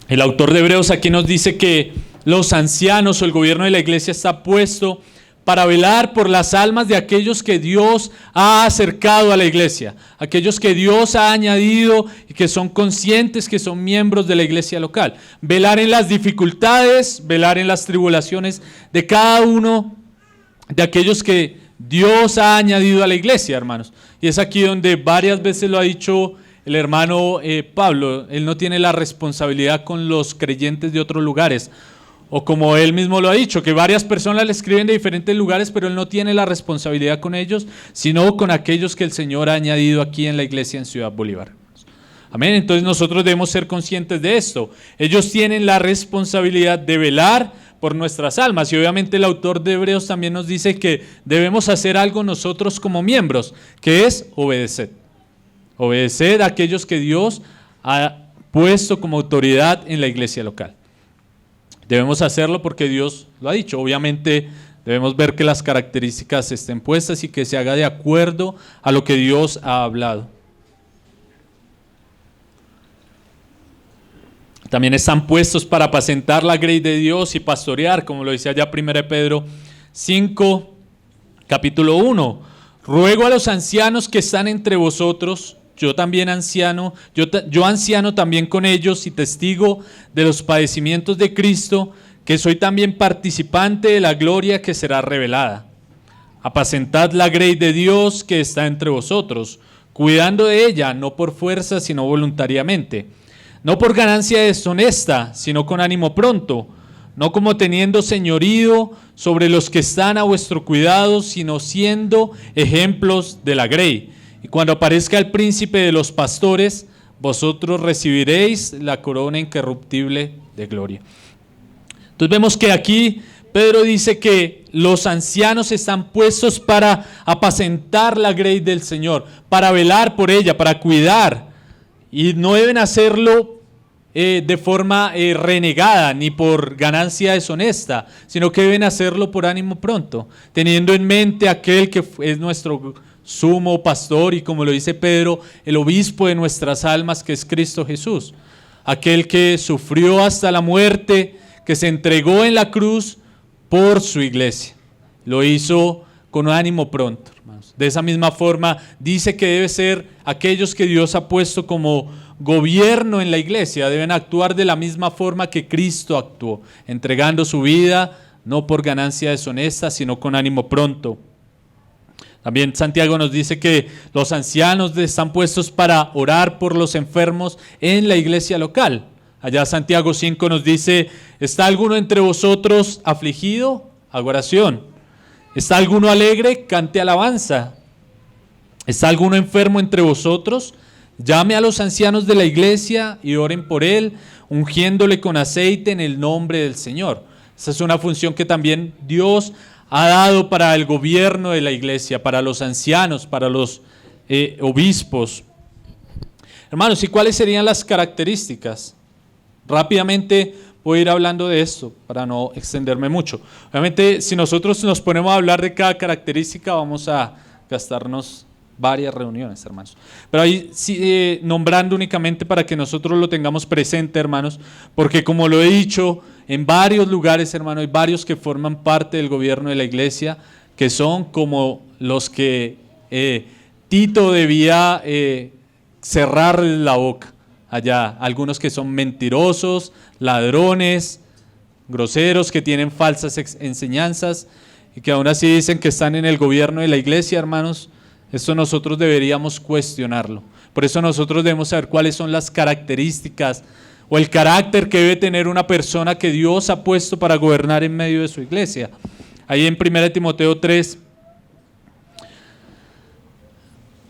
El autor de Hebreos aquí nos dice que los ancianos o el gobierno de la iglesia está puesto para velar por las almas de aquellos que Dios ha acercado a la iglesia, aquellos que Dios ha añadido y que son conscientes que son miembros de la iglesia local. Velar en las dificultades, velar en las tribulaciones de cada uno de aquellos que Dios ha añadido a la iglesia, hermanos. Y es aquí donde varias veces lo ha dicho el hermano Pablo. Él no tiene la responsabilidad con los creyentes de otros lugares, o como él mismo lo ha dicho, que varias personas le escriben de diferentes lugares, pero él no tiene la responsabilidad con ellos, sino con aquellos que el Señor ha añadido aquí en la iglesia en Ciudad Bolívar. Amén. Entonces nosotros debemos ser conscientes de esto. Ellos tienen la responsabilidad de velar por nuestras almas, y obviamente el autor de Hebreos también nos dice que debemos hacer algo nosotros como miembros, que es obedecer. Obedecer a aquellos que Dios ha puesto como autoridad en la iglesia local. Debemos hacerlo porque Dios lo ha dicho. Obviamente debemos ver que las características estén puestas y que se haga de acuerdo a lo que Dios ha hablado. También están puestos para apacentar la grey de Dios y pastorear, como lo dice allá 1 Pedro 5, capítulo 1. Ruego a los ancianos que están entre vosotros, yo también anciano, yo anciano también con ellos y testigo de los padecimientos de Cristo, que soy también participante de la gloria que será revelada. Apacentad la grey de Dios que está entre vosotros, cuidando de ella, no por fuerza, sino voluntariamente, no por ganancia deshonesta, sino con ánimo pronto, no como teniendo señorío sobre los que están a vuestro cuidado, sino siendo ejemplos de la grey. Y cuando aparezca el príncipe de los pastores, vosotros recibiréis la corona incorruptible de gloria. Entonces vemos que aquí Pedro dice que los ancianos están puestos para apacentar la grey del Señor, para velar por ella, para cuidar, y no deben hacerlo de forma renegada ni por ganancia deshonesta, sino que deben hacerlo por ánimo pronto, teniendo en mente aquel que es nuestro sumo pastor y, como lo dice Pedro, el obispo de nuestras almas, que es Cristo Jesús, aquel que sufrió hasta la muerte, que se entregó en la cruz por su iglesia. Lo hizo con ánimo pronto, hermanos. De esa misma forma dice que debe ser aquellos que Dios ha puesto como gobierno en la iglesia, deben actuar de la misma forma que Cristo actuó, entregando su vida no por ganancia deshonesta, sino con ánimo pronto. También Santiago nos dice que los ancianos están puestos para orar por los enfermos en la iglesia local. Allá Santiago 5 nos dice: ¿está alguno entre vosotros afligido? Haga oración. ¿Está alguno alegre? Cante alabanza. ¿Está alguno enfermo entre vosotros? Llame a los ancianos de la iglesia y oren por él, ungiéndole con aceite en el nombre del Señor. Esa es una función que también Dios ha dado para el gobierno de la iglesia, para los ancianos, para los obispos. Hermanos, ¿y cuáles serían las características? Rápidamente voy a ir hablando de esto para no extenderme mucho. Obviamente, si nosotros nos ponemos a hablar de cada característica, vamos a gastarnos varias reuniones, hermanos. Pero ahí sí, nombrando únicamente para que nosotros lo tengamos presente, hermanos, porque como lo he dicho, en varios lugares, hermanos, hay varios que forman parte del gobierno de la iglesia, que son como los que Tito debía cerrar la boca allá. Algunos que son mentirosos, ladrones, groseros, que tienen falsas enseñanzas y que aún así dicen que están en el gobierno de la iglesia, hermanos. Esto nosotros deberíamos cuestionarlo. Por eso nosotros debemos saber cuáles son las características o el carácter que debe tener una persona que Dios ha puesto para gobernar en medio de su iglesia. Ahí en 1 Timoteo 3,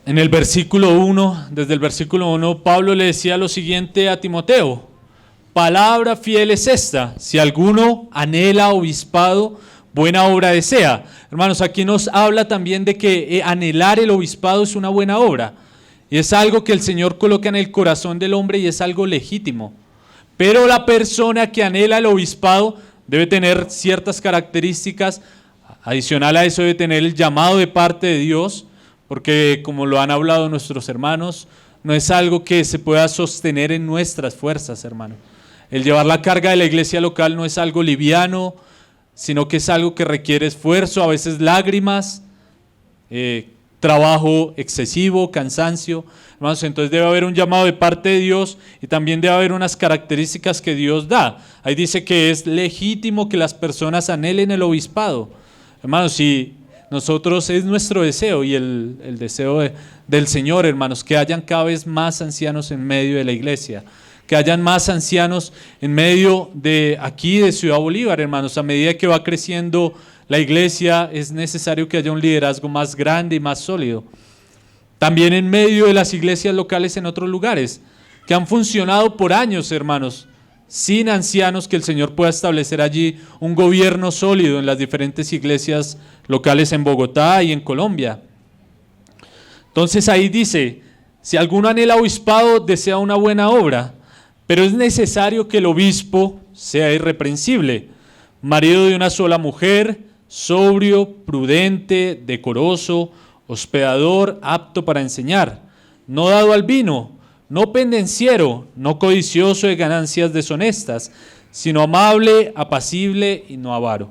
en el versículo 1, desde el versículo 1, Pablo le decía lo siguiente a Timoteo: palabra fiel es esta, si alguno anhela obispado, buena obra desea. Hermanos, aquí nos habla también de que anhelar el obispado es una buena obra, y es algo que el Señor coloca en el corazón del hombre y es algo legítimo. Pero la persona que anhela el obispado debe tener ciertas características. Adicional a eso, debe tener el llamado de parte de Dios, porque como lo han hablado nuestros hermanos, no es algo que se pueda sostener en nuestras fuerzas, hermano. El llevar la carga de la iglesia local no es algo liviano, sino que es algo que requiere esfuerzo, a veces lágrimas, trabajo excesivo, cansancio. Hermanos, entonces debe haber un llamado de parte de Dios y también debe haber unas características que Dios da. Ahí dice que es legítimo que las personas anhelen el obispado. Hermanos, si nosotros, es nuestro deseo y el deseo del Señor, hermanos, que hayan cada vez más ancianos en medio de la iglesia, que hayan más ancianos en medio de aquí de Ciudad Bolívar, hermanos. A medida que va creciendo la iglesia, es necesario que haya un liderazgo más grande y más sólido. También en medio de las iglesias locales en otros lugares, que han funcionado por años, hermanos, sin ancianos, que el Señor pueda establecer allí un gobierno sólido en las diferentes iglesias locales en Bogotá y en Colombia. Entonces ahí dice: si alguno anhela obispado, desea una buena obra, pero es necesario que el obispo sea irreprensible, marido de una sola mujer, sobrio, prudente, decoroso, hospedador, apto para enseñar, no dado al vino, no pendenciero, no codicioso de ganancias deshonestas, sino amable, apacible y no avaro.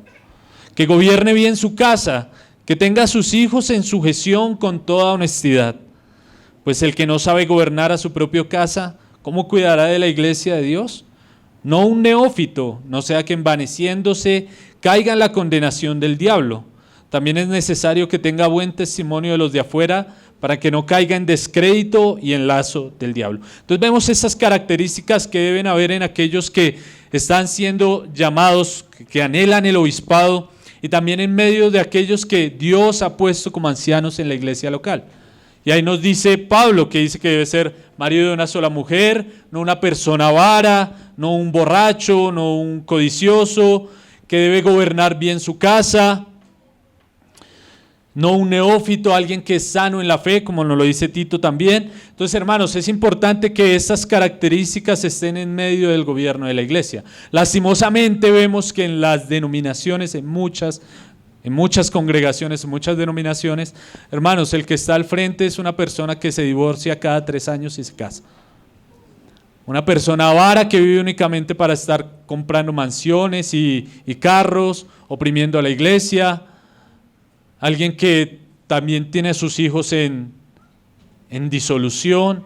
Que gobierne bien su casa, que tenga a sus hijos en sujeción con toda honestidad. Pues el que no sabe gobernar a su propia casa, ¿cómo cuidará de la iglesia de Dios? No un neófito, no sea que envaneciéndose caiga en la condenación del diablo. También es necesario que tenga buen testimonio de los de afuera, para que no caiga en descrédito y en lazo del diablo. Entonces vemos esas características que deben haber en aquellos que están siendo llamados, que anhelan el obispado, y también en medio de aquellos que Dios ha puesto como ancianos en la iglesia local. Y ahí nos dice Pablo, que dice que debe ser marido de una sola mujer, no una persona avara, no un borracho, no un codicioso, que debe gobernar bien su casa, no un neófito, alguien que es sano en la fe, como nos lo dice Tito también. Entonces, hermanos, es importante que estas características estén en medio del gobierno de la iglesia. Lastimosamente vemos que en las denominaciones, en muchas congregaciones, en muchas denominaciones, hermanos, el que está al frente es una persona que se divorcia cada 3 años y se casa. Una persona avara que vive únicamente para estar comprando mansiones y carros, oprimiendo a la iglesia. Alguien que también tiene a sus hijos en disolución.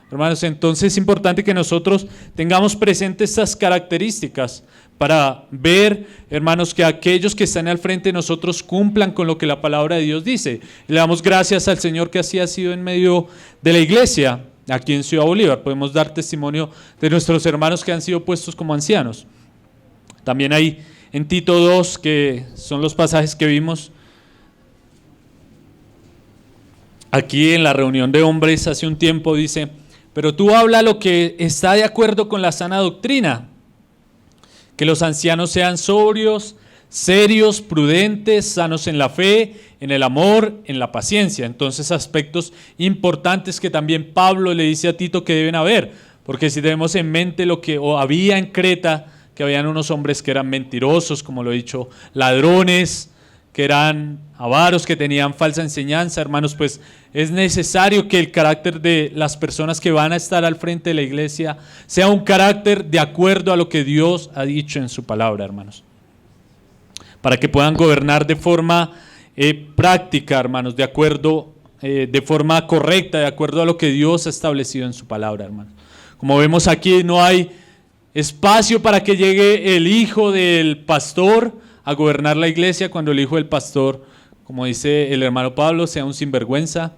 Hermanos, entonces es importante que nosotros tengamos presentes estas características para ver, hermanos, que aquellos que están al frente de nosotros cumplan con lo que la palabra de Dios dice. Le damos gracias al Señor que así ha sido en medio de la iglesia. Aquí en Ciudad Bolívar podemos dar testimonio de nuestros hermanos que han sido puestos como ancianos. También hay en Tito 2, que son los pasajes que vimos aquí en la reunión de hombres hace un tiempo, dice: pero tú habla lo que está de acuerdo con la sana doctrina, que los ancianos sean sobrios, serios, prudentes, sanos en la fe, en el amor, en la paciencia. Entonces, aspectos importantes que también Pablo le dice a Tito que deben haber, porque si tenemos en mente lo que había en Creta, que habían unos hombres que eran mentirosos, como lo he dicho, ladrones, que eran avaros, que tenían falsa enseñanza, hermanos, pues es necesario que el carácter de las personas que van a estar al frente de la iglesia sea un carácter de acuerdo a lo que Dios ha dicho en su palabra, hermanos, para que puedan gobernar de forma práctica, hermanos, de acuerdo, de forma correcta, de acuerdo a lo que Dios ha establecido en su palabra, hermanos. Como vemos aquí, no hay espacio para que llegue el hijo del pastor a gobernar la iglesia, cuando el hijo del pastor, como dice el hermano Pablo, sea un sinvergüenza,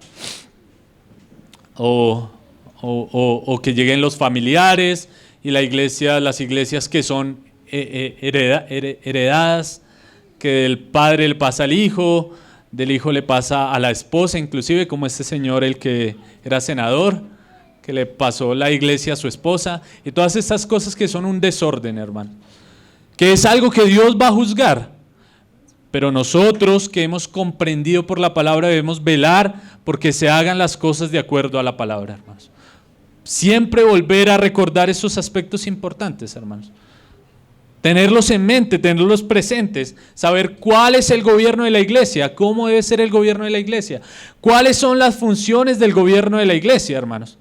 o que lleguen los familiares y la iglesia, las iglesias que son heredadas, que del padre le pasa al hijo, del hijo le pasa a la esposa, inclusive como este señor, el que era senador, que le pasó la iglesia a su esposa, y todas estas cosas que son un desorden, hermano, que es algo que Dios va a juzgar. Pero nosotros que hemos comprendido por la palabra debemos velar porque se hagan las cosas de acuerdo a la palabra, hermanos. Siempre volver a recordar esos aspectos importantes, hermanos. Tenerlos en mente, tenerlos presentes, saber cuál es el gobierno de la iglesia, cómo debe ser el gobierno de la iglesia, cuáles son las funciones del gobierno de la iglesia, hermanos.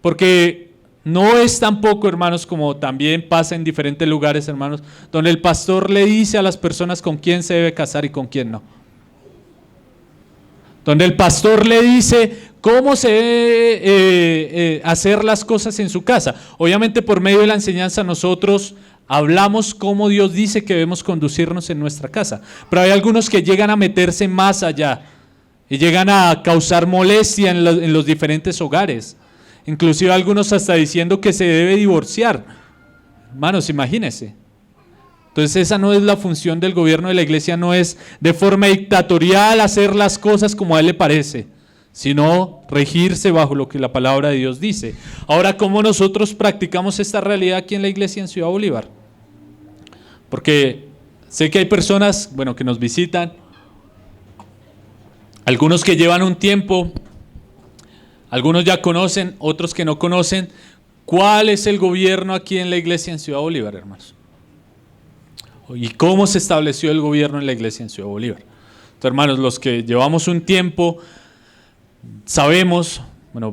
Porque no es tampoco, hermanos, como también pasa en diferentes lugares, hermanos, donde el pastor le dice a las personas con quién se debe casar y con quién no. Donde el pastor le dice cómo se debe hacer las cosas en su casa. Obviamente por medio de la enseñanza nosotros hablamos cómo Dios dice que debemos conducirnos en nuestra casa. Pero hay algunos que llegan a meterse más allá y llegan a causar molestia en los diferentes hogares. Inclusive algunos hasta diciendo que se debe divorciar. Hermanos, imagínense. Entonces esa no es la función del gobierno de la iglesia, no es de forma dictatorial hacer las cosas como a él le parece, sino regirse bajo lo que la palabra de Dios dice. Ahora, ¿cómo nosotros practicamos esta realidad aquí en la iglesia en Ciudad Bolívar? Porque sé que hay personas, bueno, que nos visitan, algunos que llevan un tiempo. Algunos ya conocen, otros que no conocen. ¿Cuál es el gobierno aquí en la iglesia en Ciudad Bolívar, hermanos? ¿Y cómo se estableció el gobierno en la iglesia en Ciudad Bolívar? Entonces, hermanos, los que llevamos un tiempo, sabemos,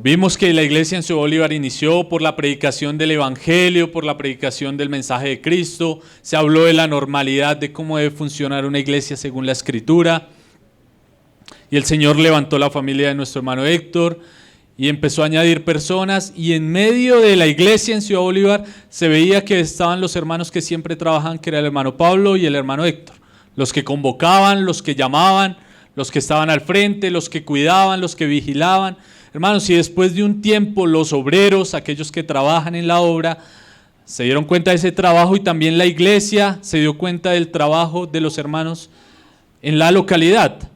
vimos que la iglesia en Ciudad Bolívar inició por la predicación del evangelio, por la predicación del mensaje de Cristo. Se habló de la normalidad de cómo debe funcionar una iglesia según la Escritura. Y el Señor levantó la familia de nuestro hermano Héctor y empezó a añadir personas, y en medio de la iglesia en Ciudad Bolívar se veía que estaban los hermanos que siempre trabajan, que era el hermano Pablo y el hermano Héctor, los que convocaban, los que llamaban, los que estaban al frente, los que cuidaban, los que vigilaban. Hermanos, y después de un tiempo los obreros, aquellos que trabajan en la obra, se dieron cuenta de ese trabajo, y también la iglesia se dio cuenta del trabajo de los hermanos en la localidad,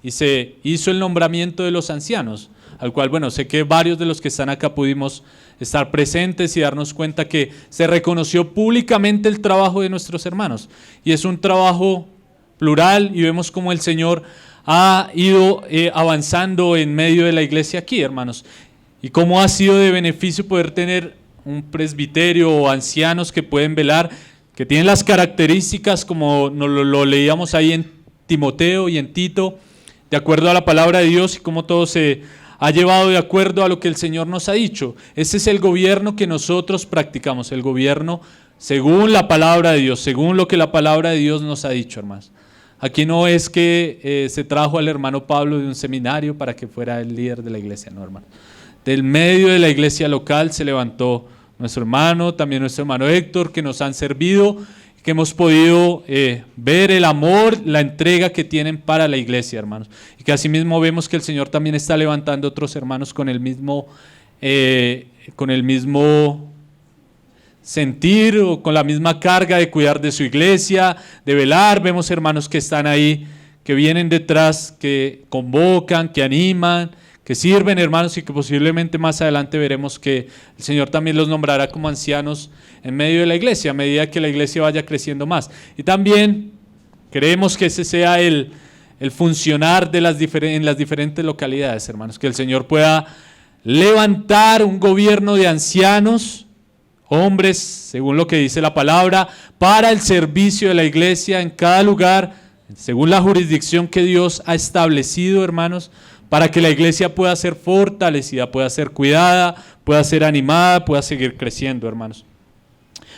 y se hizo el nombramiento de los ancianos, al cual, sé que varios de los que están acá pudimos estar presentes y darnos cuenta que se reconoció públicamente el trabajo de nuestros hermanos, y es un trabajo plural, y vemos cómo el Señor ha ido avanzando en medio de la iglesia aquí, hermanos, y cómo ha sido de beneficio poder tener un presbiterio o ancianos que pueden velar, que tienen las características como lo leíamos ahí en Timoteo y en Tito, de acuerdo a la palabra de Dios, y cómo todo se ha llevado de acuerdo a lo que el Señor nos ha dicho. Ese es el gobierno que nosotros practicamos, el gobierno según la palabra de Dios, según lo que la palabra de Dios nos ha dicho, hermanos. Aquí no es que se trajo al hermano Pablo de un seminario para que fuera el líder de la iglesia, no, hermano. Del medio de la iglesia local se levantó nuestro hermano, también nuestro hermano Héctor, que nos han servido, que hemos podido ver el amor, la entrega que tienen para la iglesia, hermanos. Y que asimismo vemos que el Señor también está levantando otros hermanos con el mismo sentir o con la misma carga de cuidar de su iglesia, de velar. Vemos hermanos que están ahí, que vienen detrás, que convocan, que animan, que sirven, hermanos, y que posiblemente más adelante veremos que el Señor también los nombrará como ancianos en medio de la iglesia, a medida que la iglesia vaya creciendo más. Y también queremos que ese sea el funcionar en las diferentes localidades, hermanos, que el Señor pueda levantar un gobierno de ancianos, hombres, según lo que dice la palabra, para el servicio de la iglesia en cada lugar, según la jurisdicción que Dios ha establecido, hermanos, para que la iglesia pueda ser fortalecida, pueda ser cuidada, pueda ser animada, pueda seguir creciendo, hermanos.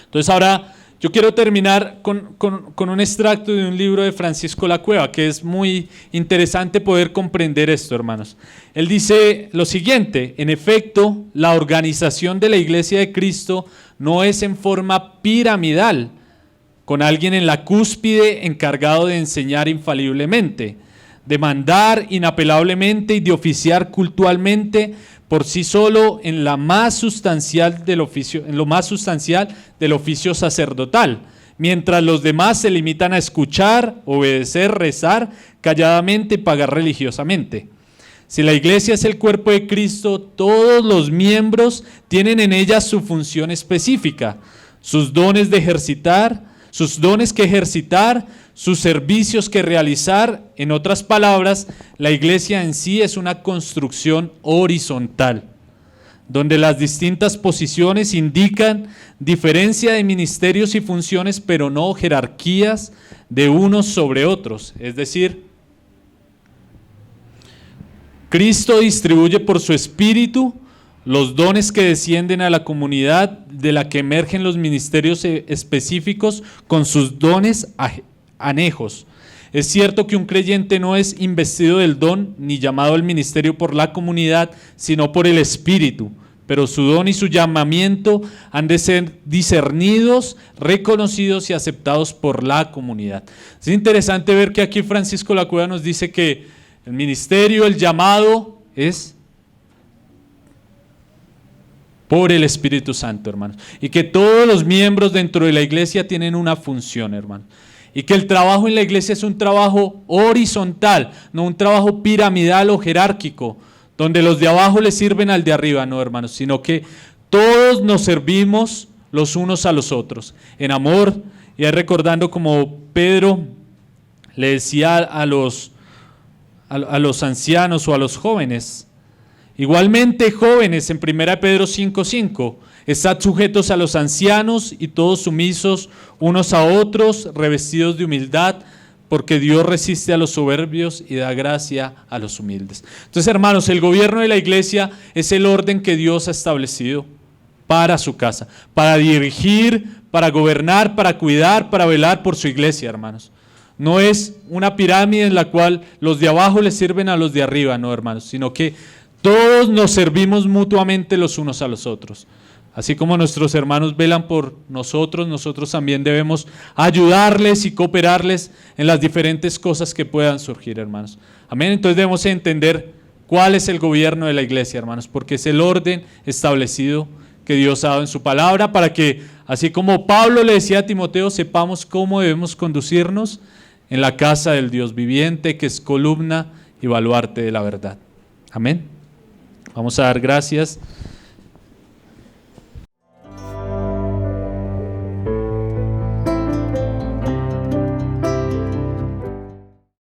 Entonces ahora yo quiero terminar con un extracto de un libro de Francisco Lacueva, que es muy interesante poder comprender esto, hermanos. Él dice lo siguiente: en efecto, la organización de la iglesia de Cristo no es en forma piramidal, con alguien en la cúspide encargado de enseñar infaliblemente, de mandar inapelablemente y de oficiar cultualmente por sí solo en lo más sustancial del oficio sacerdotal, mientras los demás se limitan a escuchar, obedecer, rezar calladamente y pagar religiosamente. Si la iglesia es el cuerpo de Cristo, todos los miembros tienen en ella su función específica, sus dones que ejercitar, sus servicios que realizar. En otras palabras, la iglesia en sí es una construcción horizontal, donde las distintas posiciones indican diferencia de ministerios y funciones, pero no jerarquías de unos sobre otros. Es decir, Cristo distribuye por su Espíritu los dones que descienden a la comunidad de la que emergen los ministerios específicos con sus dones anejos. Es cierto que un creyente no es investido del don ni llamado al ministerio por la comunidad, sino por el Espíritu, pero su don y su llamamiento han de ser discernidos, reconocidos y aceptados por la comunidad. Es interesante ver que aquí Francisco La Cueva nos dice que el ministerio, el llamado es por el Espíritu Santo, hermanos. Y que todos los miembros dentro de la iglesia tienen una función, hermanos. Y que el trabajo en la iglesia es un trabajo horizontal, no un trabajo piramidal o jerárquico, donde los de abajo le sirven al de arriba, no, hermanos, sino que todos nos servimos los unos a los otros, en amor. Y ahí recordando como Pedro le decía a los ancianos o a los jóvenes, igualmente jóvenes, en 1 Pedro 5:5, estad sujetos a los ancianos y todos sumisos unos a otros, revestidos de humildad, porque Dios resiste a los soberbios y da gracia a los humildes. Entonces, hermanos, el gobierno de la iglesia es el orden que Dios ha establecido para su casa, para dirigir, para gobernar, para cuidar, para velar por su iglesia, hermanos. No es una pirámide en la cual los de abajo le sirven a los de arriba, no, hermanos, sino que todos nos servimos mutuamente los unos a los otros. Así como nuestros hermanos velan por nosotros, nosotros también debemos ayudarles y cooperarles en las diferentes cosas que puedan surgir, hermanos. Amén. Entonces debemos entender cuál es el gobierno de la iglesia, hermanos, porque es el orden establecido que Dios ha dado en su palabra para que, así como Pablo le decía a Timoteo, sepamos cómo debemos conducirnos en la casa del Dios viviente, que es columna y baluarte de la verdad. Amén. Vamos a dar gracias